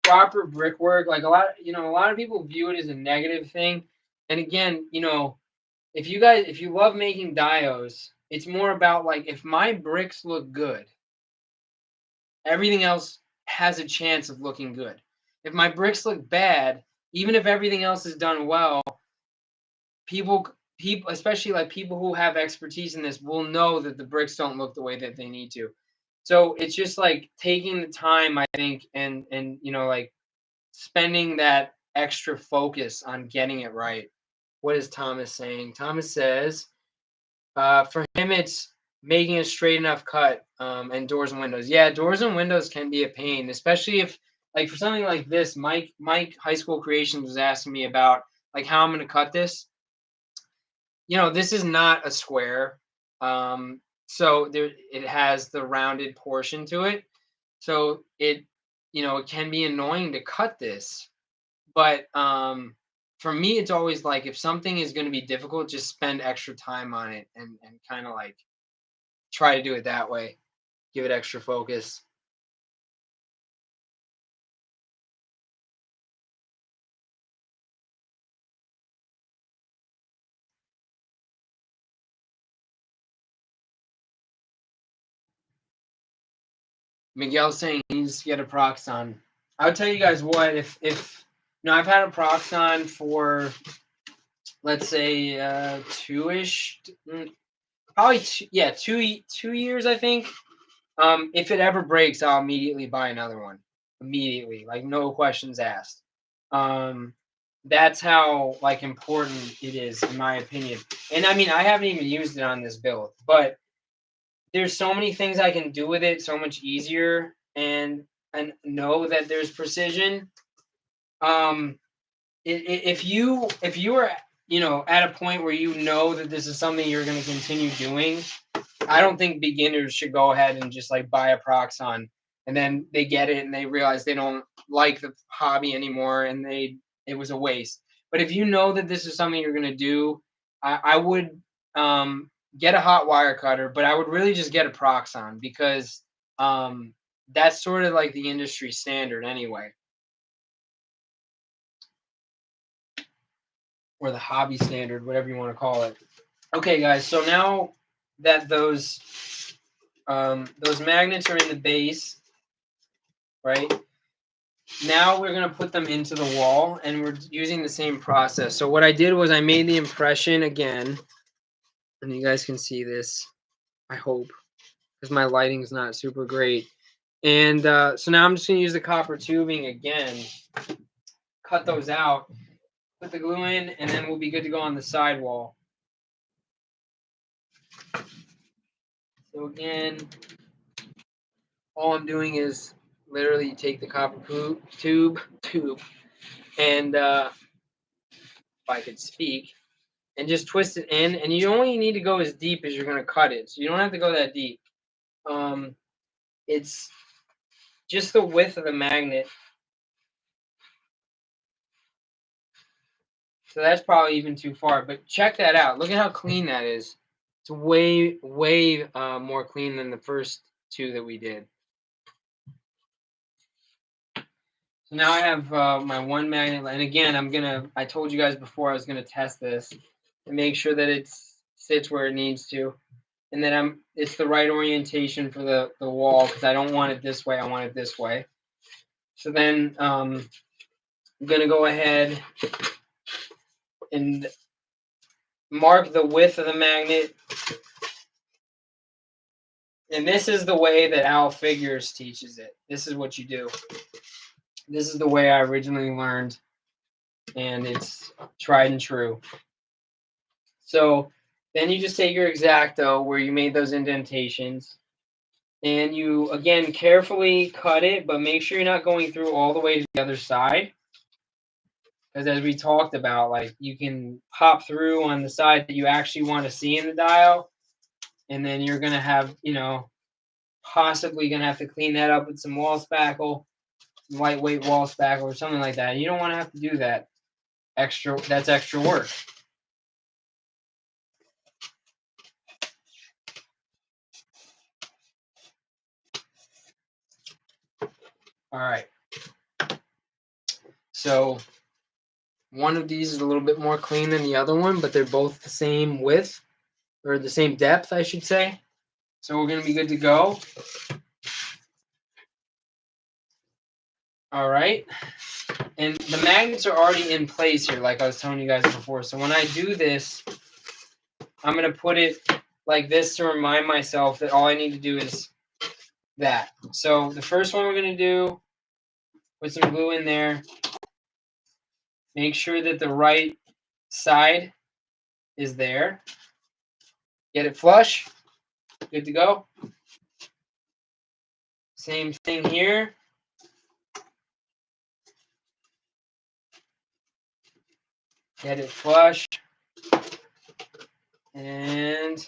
proper brickwork, like a lot of people view it as a negative thing. And again, if you love making dios, it's more about like if my bricks look good, everything else has a chance of looking good. If my bricks look bad, even if everything else is done well, people especially like people who have expertise in this will know that the bricks don't look the way that they need to. So it's just like taking the time, I think, and like spending that extra focus on getting it right. What is Thomas saying? Thomas says, for him, it's making a straight enough cut, and doors and windows. Yeah, doors and windows can be a pain, especially if, like, for something like this, Mike High School Creations was asking me about like how I'm going to cut this. This is not a square, so there it has the rounded portion to it. So it can be annoying to cut this, but for me, it's always like if something is going to be difficult, just spend extra time on it and kind of like try to do it that way. Give it extra focus. Miguel's saying he needs to get a Proxon. I'll tell you guys what, if I've had a Proxon for, let's say, two-ish, probably yeah, 2 years, I think. If it ever breaks, I'll immediately buy another one. Immediately, like no questions asked. Um, that's how like important it is, in my opinion. And I mean, I haven't even used it on this build, but there's so many things I can do with it so much easier, and know that there's precision. Um, if you are at a point where you know that this is something you're going to continue doing, I don't think beginners should go ahead and just like buy a Proxon and then they get it and they realize they don't like the hobby anymore and it was a waste. But if you know that this is something you're gonna do, I would get a hot wire cutter, but I would really just get a Proxon because that's sort of like the industry standard anyway, or the hobby standard, whatever you want to call it. Okay, guys. So now that those magnets are in the base, right? Now we're going to put them into the wall, and we're using the same process. So what I did was I made the impression again, and you guys can see this, I hope, because my lighting's not super great. And so now I'm just going to use the copper tubing again, cut those out, put the glue in, and then we'll be good to go on the sidewall. So again, all I'm doing is literally take the copper tube, and if I could speak, and just twist it in. And you only need to go as deep as you're going to cut it. So you don't have to go that deep. It's just the width of the magnet. So that's probably even too far. But check that out. Look at how clean that is. It's way, way more clean than the first two that we did. So now I have my one magnet. And again, I told you guys before I was going to test this and make sure that it sits where it needs to. And then it's the right orientation for the wall, because I don't want it this way. I want it this way. So then I'm going to go ahead and mark the width of the magnet And this is the way that Al Figures teaches it. This is what you do. This is the way I originally learned, and it's tried and true. So then you just take your X-Acto where you made those indentations, and you, again, carefully cut it, but make sure you're not going through all the way to the other side. Because as we talked about, like, you can pop through on the side that you actually want to see in the dial, and then you're going to have, you know, possibly going to have to clean that up with some wall spackle, lightweight wall spackle or something like that. You don't want to have to do that. That's extra work. All right. So one of these is a little bit more clean than the other one, but they're both the same width, or the same depth, I should say. So we're going to be good to go. All right. And the magnets are already in place here, like I was telling you guys before. So when I do this, I'm going to put it like this to remind myself that all I need to do is that. So the first one we're going to do, put some glue in there. Make sure that the right side is there. Get it flush. Good to go. Same thing here. Get it flush. And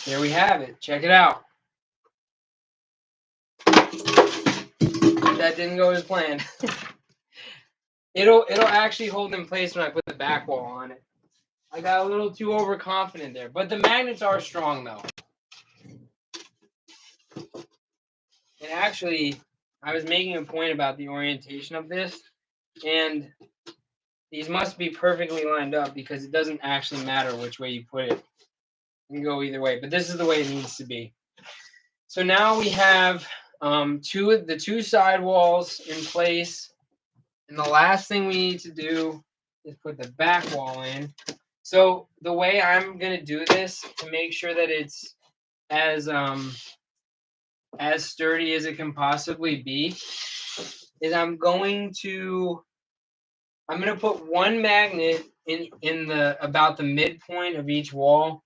there we have it. Check it out. That didn't go as planned. It'll actually hold in place when I put the back wall on it. I got a little too overconfident there. But the magnets are strong though. And actually, I was making a point about the orientation of this, and these must be perfectly lined up because it doesn't actually matter which way you put it. You can go either way, but this is the way it needs to be. So now we have the two side walls in place, and the last thing we need to do is put the back wall in. So the way I'm gonna do this to make sure that it's as sturdy as it can possibly be is I'm gonna put one magnet in the about the midpoint of each wall.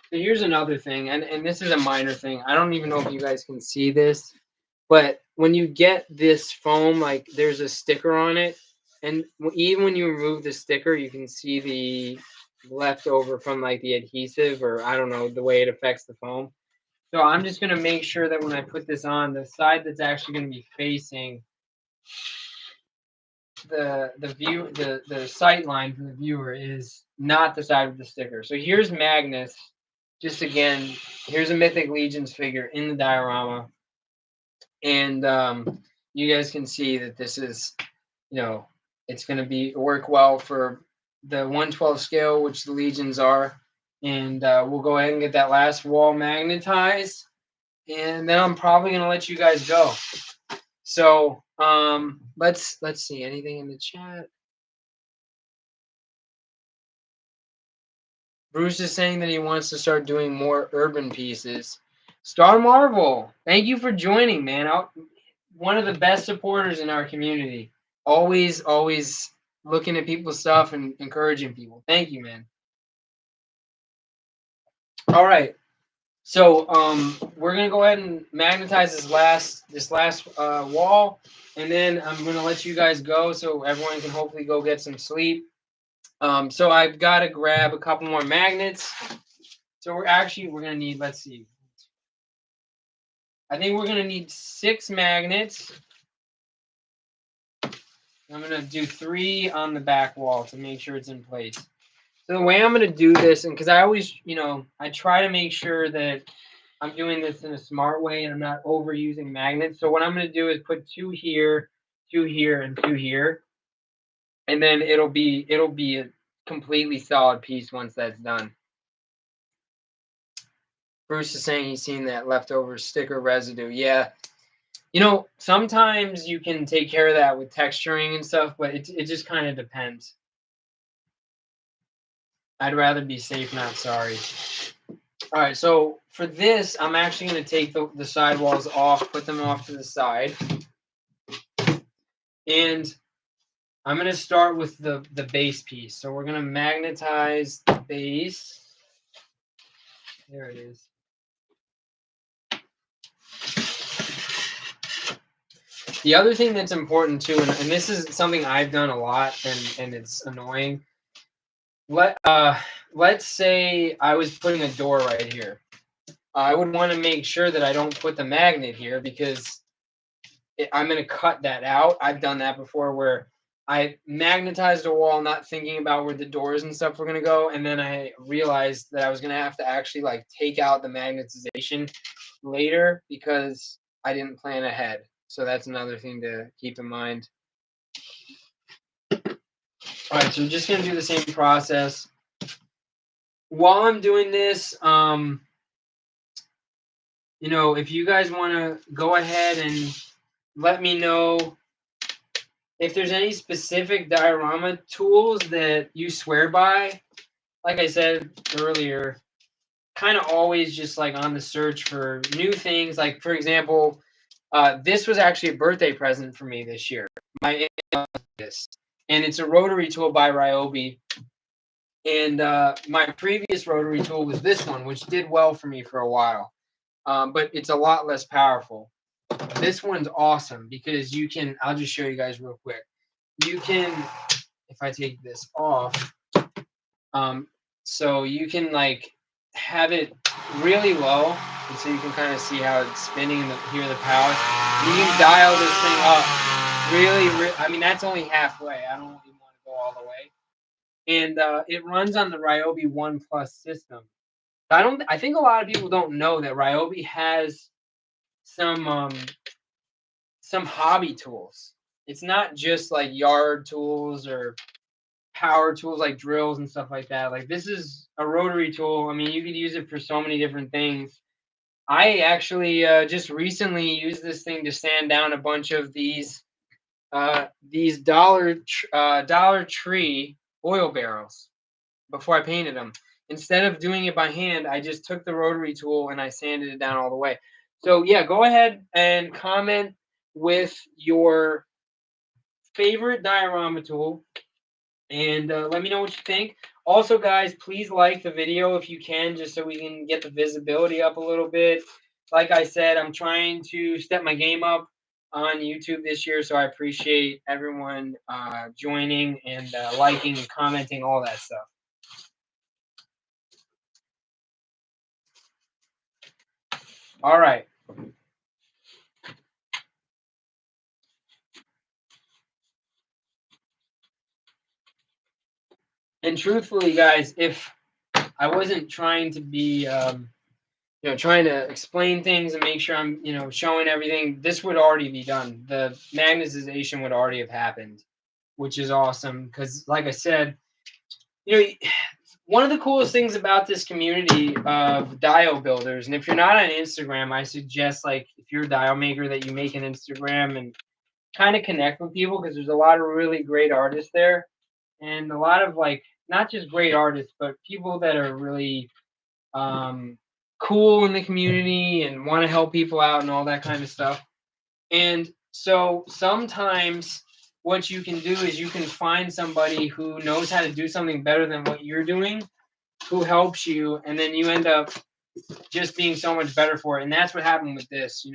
So here's another thing, and this is a minor thing. I don't even know if you guys can see this, but when you get this foam, like there's a sticker on it, and even when you remove the sticker, you can see the leftover from like the adhesive, or I don't know, the way it affects the foam. So I'm just gonna make sure that when I put this on, the side that's actually gonna be facing the sight line for the viewer is not the side of the sticker. So here's Magnus. Just again, here's a Mythic Legions figure in the diorama, and you guys can see that this is, you know, it's going to work well for the 1/12 scale, which the Legions are, and we'll go ahead and get that last wall magnetized, and then I'm probably going to let you guys go. So let's see, anything in the chat. Bruce is saying that he wants to start doing more urban pieces. Star Marvel, thank you for joining, man. One of the best supporters in our community. Always looking at people's stuff and encouraging people. Thank you, man. All right. So we're gonna go ahead and magnetize this last wall, and then I'm gonna let you guys go so everyone can hopefully go get some sleep. So I've got to grab a couple more magnets. So we're gonna need, let's see. I think we're gonna need 6 magnets. I'm gonna do 3 on the back wall to make sure it's in place. So the way I'm gonna do this, and because I always, I try to make sure that I'm doing this in a smart way and I'm not overusing magnets. So what I'm gonna do is put 2 here, 2 here, and 2 here, and then it'll be a completely solid piece once that's done. Bruce is saying he's seen that leftover sticker residue. Yeah. Sometimes you can take care of that with texturing and stuff, but it just kind of depends. I'd rather be safe, not sorry. All right, so for this, I'm actually going to take the sidewalls off, put them off to the side. And I'm going to start with the base piece. So we're going to magnetize the base. There it is. The other thing that's important too, and this is something I've done a lot, and it's annoying. Let's say I was putting a door right here. I would want to make sure that I don't put the magnet here because I'm going to cut that out. I've done that before where I magnetized a wall, not thinking about where the doors and stuff were going to go. And then I realized that I was going to have to actually like take out the magnetization later because I didn't plan ahead. So that's another thing to keep in mind. All right, so we're just going to do the same process. While I'm doing this, you know, if you guys want to go ahead and let me know if there's any specific diorama tools that you swear by. Like I said earlier, kind of always just like on the search for new things. Like, for example, this was actually a birthday present for me this year. My this, and it's a rotary tool by Ryobi. And my previous rotary tool was this one, which did well for me for a while. But it's a lot less powerful. This one's awesome because you can, I'll just show you guys real quick. You can, if I take this off, so you can like have it really low, and so you can kind of see how it's spinning and hear the power. And you can dial this thing up really, I mean, that's only halfway. I don't even want to go all the way. And it runs on the Ryobi One Plus system. I think a lot of people don't know that Ryobi has some hobby tools. It's not just like yard tools or power tools like drills and stuff like that. Like this is a rotary tool. I mean, you could use it for so many different things. I actually just recently used this thing to sand down a bunch of these Dollar Tree oil barrels before I painted them. Instead of doing it by hand, I just took the rotary tool and I sanded it down all the way. So yeah, go ahead and comment with your favorite diorama tool and let me know what you think. Also, guys, please like the video if you can, just so we can get the visibility up a little bit. Like I said, I'm trying to step my game up on YouTube this year, so I appreciate everyone joining and liking and commenting, all that stuff. All right. And truthfully, guys, if I wasn't trying to be, trying to explain things and make sure I'm, showing everything, this would already be done. The magnetization would already have happened, which is awesome. Because, like I said, one of the coolest things about this community of dial builders, and if you're not on Instagram, I suggest, like, if you're a dial maker, that you make an Instagram and kind of connect with people, because there's a lot of really great artists there, and a lot of, like, not just great artists, but people that are really cool in the community and want to help people out and all that kind of stuff. And so sometimes what you can do is you can find somebody who knows how to do something better than what you're doing, who helps you, and then you end up just being so much better for it. And that's what happened with this.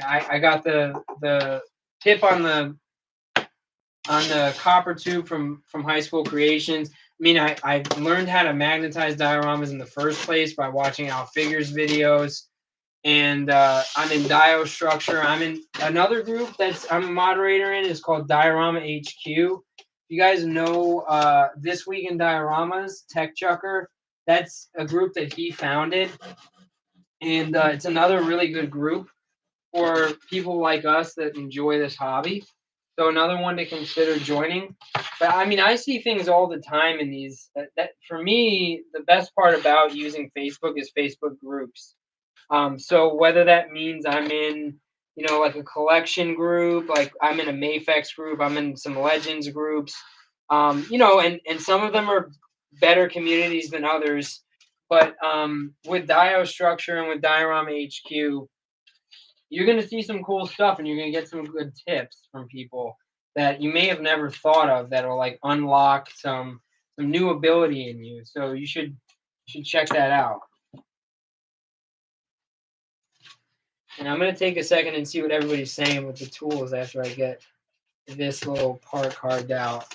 I got the tip on the copper tube from High School Creations. I mean, I learned how to magnetize dioramas in the first place by watching Al Figure's videos. And I'm in Dio Structure. I'm in another group I'm a moderator in. It's called Diorama HQ. You guys know This Week in Dioramas, Tech Chucker. That's a group that he founded. And it's another really good group for people like us that enjoy this hobby. So another one to consider joining. But I mean, I see things all the time in these. That for me, the best part about using Facebook is Facebook groups. So whether that means I'm in, like a collection group, like I'm in a Mayfex group, I'm in some Legends groups, and some of them are better communities than others. But with Dio Structure and with Diorama HQ, you're going to see some cool stuff, and you're going to get some good tips from people that you may have never thought of that will like unlock some new ability in you. So you should check that out. And I'm going to take a second and see what everybody's saying with the tools after I get this little part carved out.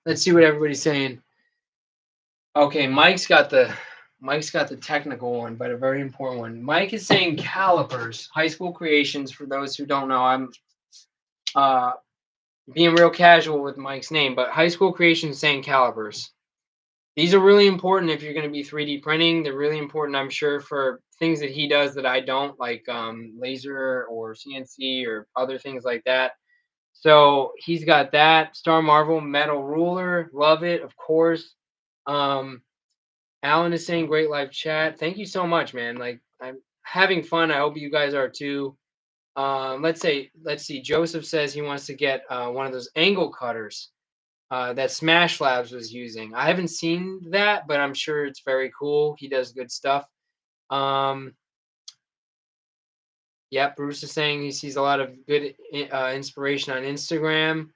Let's see what everybody's saying. Okay, Mike's got the technical one, but a very important one. Mike is saying calipers, high school creations. For those who don't know, I'm being real casual with Mike's name, but high school creations saying calipers. These are really important if you're going to be 3D printing. They're really important, I'm sure, for things that he does that I don't, like laser or CNC or other things like that. So he's got that. Star Marvel metal ruler, love it, of course. Alan is saying great live chat. Thank you so much, man. Like, I'm having fun. I hope you guys are too. Let's see. Joseph says he wants to get one of those angle cutters that Smash Labs was using. I haven't seen that, but I'm sure it's very cool. He does good stuff. Yeah, Bruce is saying he sees a lot of good inspiration on Instagram.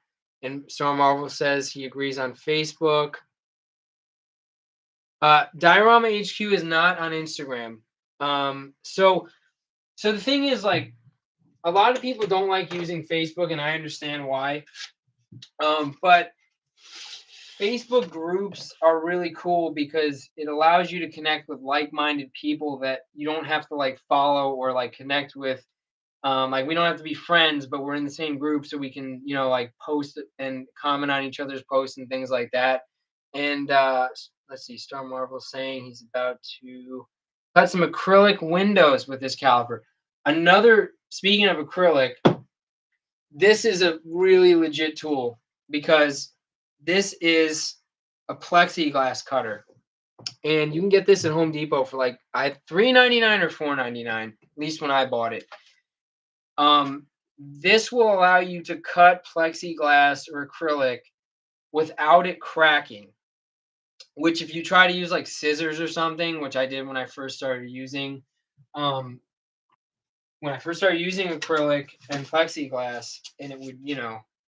And Star Marvel says he agrees on Facebook. Diorama HQ is not on Instagram. So the thing is, like, a lot of people don't like using Facebook, and I understand why. But Facebook groups are really cool because it allows you to connect with like-minded people that you don't have to like follow or like connect with. Like, we don't have to be friends, but we're in the same group, so we can, like, post and comment on each other's posts and things like that. And let's see, Star Marvel saying he's about to cut some acrylic windows with this caliper. Speaking of acrylic, this is a really legit tool because this is a plexiglass cutter. And you can get this at Home Depot for like $3.99 or $4.99, at least when I bought it. This will allow you to cut plexiglass or acrylic without it cracking, which if you try to use like scissors or something, which I did when I first started using acrylic and plexiglass, and it would,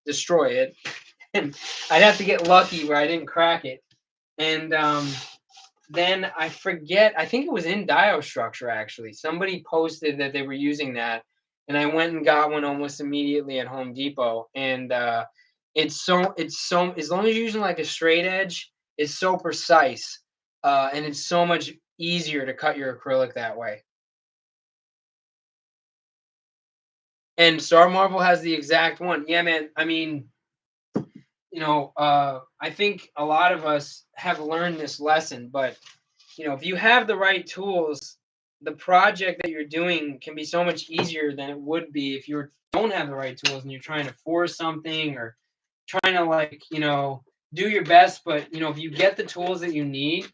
destroy it. And I'd have to get lucky where I didn't crack it. And then I forget, I think it was in Dio Structure actually. Somebody posted that they were using that. And I went and got one almost immediately at Home Depot. And it's so as long as you're using like a straight edge, it's so precise. And it's so much easier to cut your acrylic that way. And Star Marvel has the exact one. Yeah, man. I mean, I think a lot of us have learned this lesson, but if you have the right tools, the project that you're doing can be so much easier than it would be if you don't have the right tools and you're trying to force something or trying to, like, do your best. But if you get the tools that you need,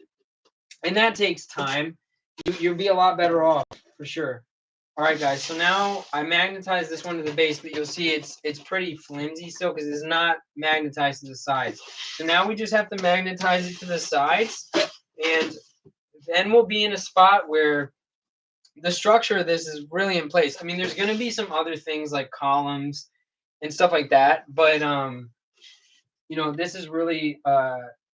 and that takes time, you'll be a lot better off for sure. All right, guys. So now I magnetized this one to the base, but you'll see it's pretty flimsy still because it's not magnetized to the sides. So now we just have to magnetize it to the sides, and then we'll be in a spot where the structure of this is really in place. I mean, there's going to be some other things like columns and stuff like that, but this is really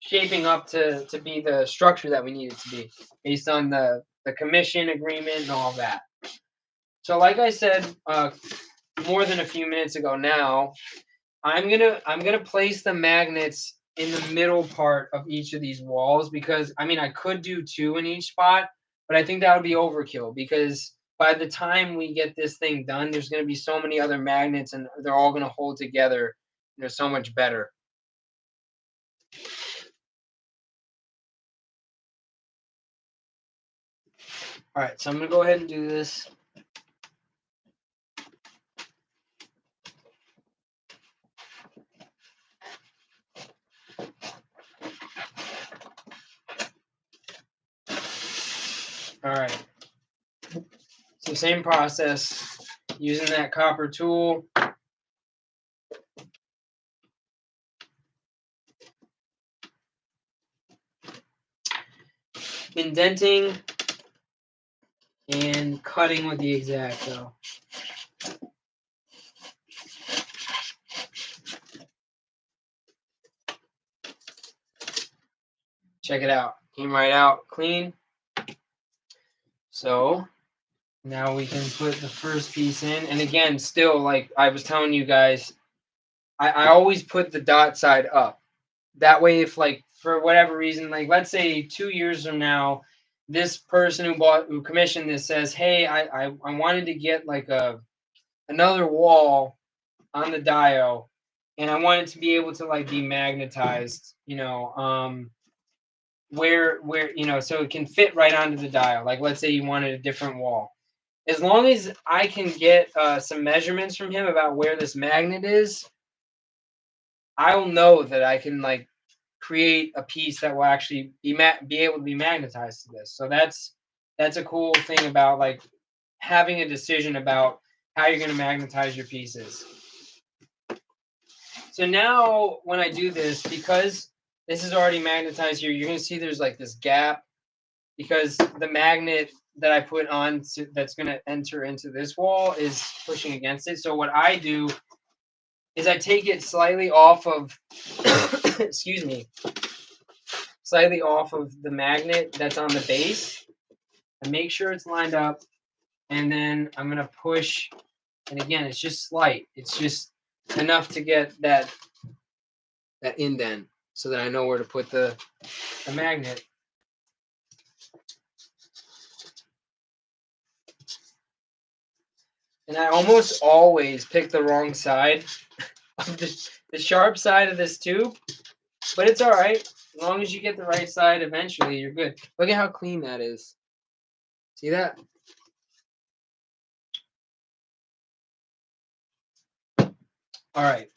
shaping up to be the structure that we need it to be based on the commission agreement and all that. So like I said more than a few minutes ago now, I'm gonna place the magnets in the middle part of each of these walls because I could do 2 in each spot, but I think that would be overkill because by the time we get this thing done, there's going to be so many other magnets and they're all going to hold together, so much better. All right, so I'm going to go ahead and do this. All right. So same process. using that copper tool. Indenting and cutting with the X-Acto. Check it out. Came right out clean. So now we can put the first piece in. And again, still, like I was telling you guys, I always put the dot side up. That way, if like for whatever reason, like let's say 2 years from now, this person who commissioned this says, hey, I wanted to get like another wall on the dial, and I want it to be able to like be magnetized, where so it can fit right onto the dial. Like let's say you wanted a different wall. As long as I can get some measurements from him about where this magnet is, I'll know that I can like create a piece that will actually be able to be magnetized to this. So that's a cool thing about like having a decision about how you're going to magnetize your pieces. So now when I do this, because this is already magnetized here, you're going to see there's like this gap because the magnet that I put on that's going to enter into this wall is pushing against it. So what I do is I take it slightly off of, excuse me, slightly off of the magnet that's on the base and make sure it's lined up. And then I'm going to push, and again, it's just slight. It's just enough to get that indent so that I know where to put the magnet. And I almost always pick the wrong side of the sharp side of this tube, but it's all right. As long as you get the right side, eventually you're good. Look at how clean that is. See that? All right.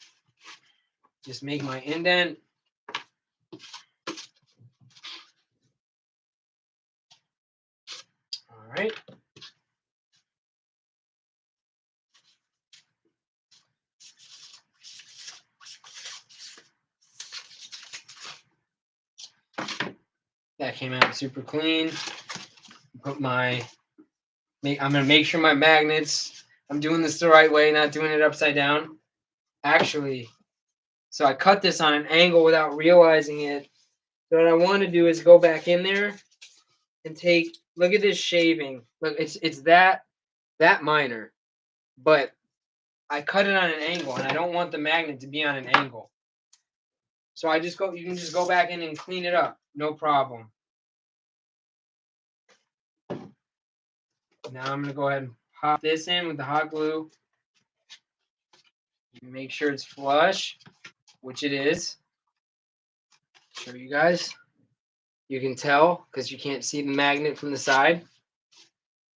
Just make my indent. All right. That came out super clean. Put I'm going to make sure my magnets, I'm doing this the right way, not doing it upside down. Actually, so I cut this on an angle without realizing it. So what I want to do is go back in there and take, look at this shaving. Look, it's that minor, but I cut it on an angle and I don't want the magnet to be on an angle. So you can just go back in and clean it up. No problem. Now I'm going to go ahead and pop this in with the hot glue. Make sure it's flush, which it is. Show you guys. You can tell because you can't see the magnet from the side.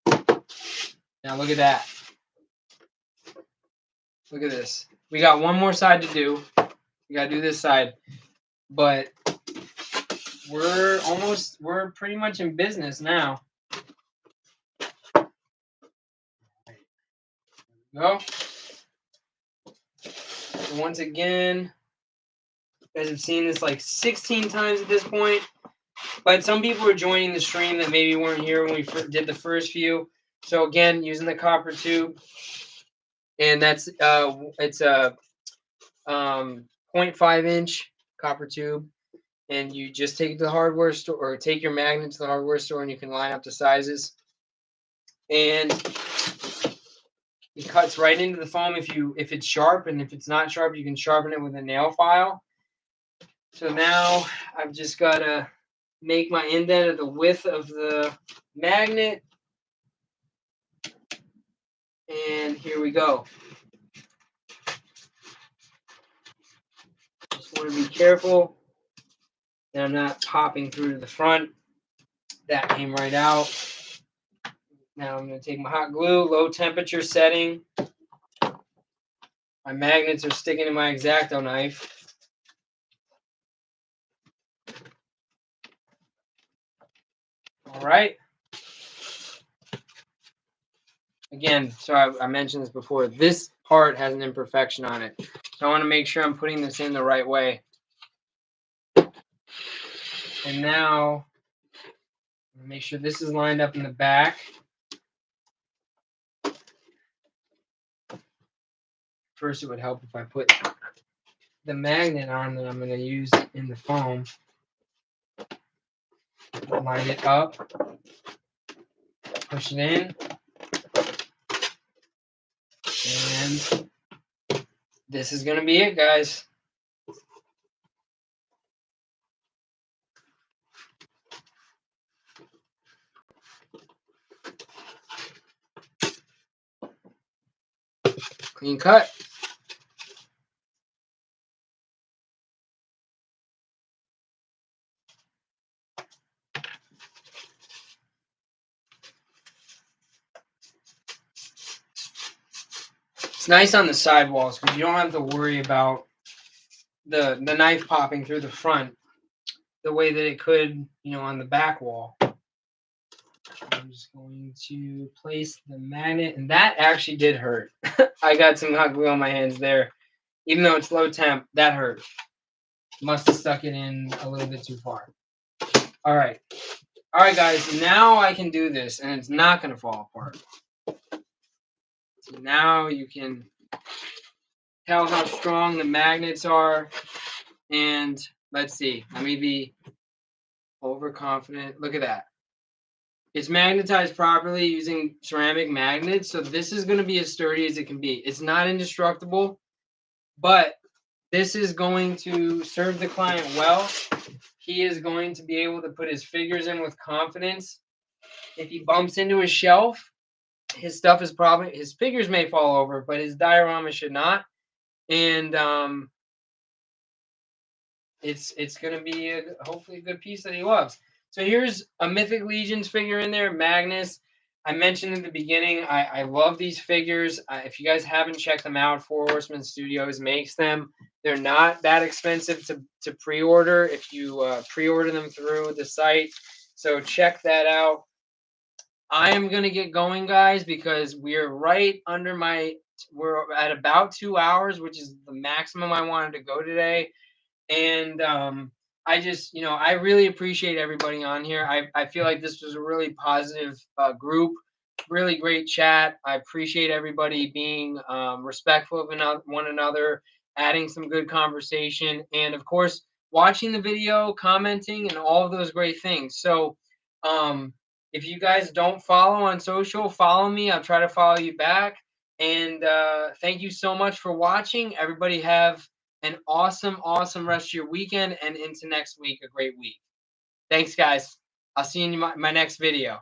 Now look at that. Look at this. We got one more side to do. We got to do this side. But we're pretty much in business now. Go. So once again, you guys have seen this like 16 times at this point. But some people are joining the stream that maybe weren't here when we did the first few. So again, using the copper tube, and that's it's a 0.5 inch copper tube, and you just take it to the hardware store or take your magnet to the hardware store, and you can line up the sizes, and it cuts right into the foam if it's sharp, and if it's not sharp, you can sharpen it with a nail file. So now I've just got to make my indent at the width of the magnet. And here we go. Just want to be careful that I'm not popping through to the front. That came right out. Now I'm going to take my hot glue, low temperature setting. My magnets are sticking to my X-Acto knife. All right. again, so I mentioned this before, this part has an imperfection on it. So I want to make sure I'm putting this in the right way. And now, make sure this is lined up in the back. First, it would help if I put the magnet on that I'm going to use in the foam. Line it up, push it in, and this is going to be it, guys. Clean cut. It's nice on the sidewalls because you don't have to worry about the knife popping through the front the way that it could, on the back wall. I'm just going to place the magnet, and that actually did hurt. I got some hot glue on my hands there. Even though it's low temp, that hurt. Must have stuck it in a little bit too far. All right, guys, now I can do this, and it's not going to fall apart. So now you can tell how strong the magnets are, and let's see. Let me be overconfident. Look at that. It's magnetized properly using ceramic magnets, so this is going to be as sturdy as it can be. It's not indestructible, but this is going to serve the client well. He is going to be able to put his figures in with confidence. If he bumps into his shelf, his stuff is probably, his figures may fall over, but his diorama should not. And it's going to be hopefully a good piece that he loves. So here's a Mythic Legions figure in there, Magnus. I mentioned in the beginning, I love these figures. If you guys haven't checked them out, Four Horsemen Studios makes them. They're not that expensive to pre-order if you pre-order them through the site. So check that out. I am going to get going, guys, because we're right under we're at about 2 hours, which is the maximum I wanted to go today. And I just, I really appreciate everybody on here. I feel like this was a really positive group, really great chat. I appreciate everybody being respectful of one another, adding some good conversation, and of course, watching the video, commenting, and all of those great things. So if you guys don't follow on social, follow me. I'll try to follow you back. And thank you so much for watching. Everybody have an awesome rest of your weekend and into next week, a great week. Thanks, guys. I'll see you in my next video.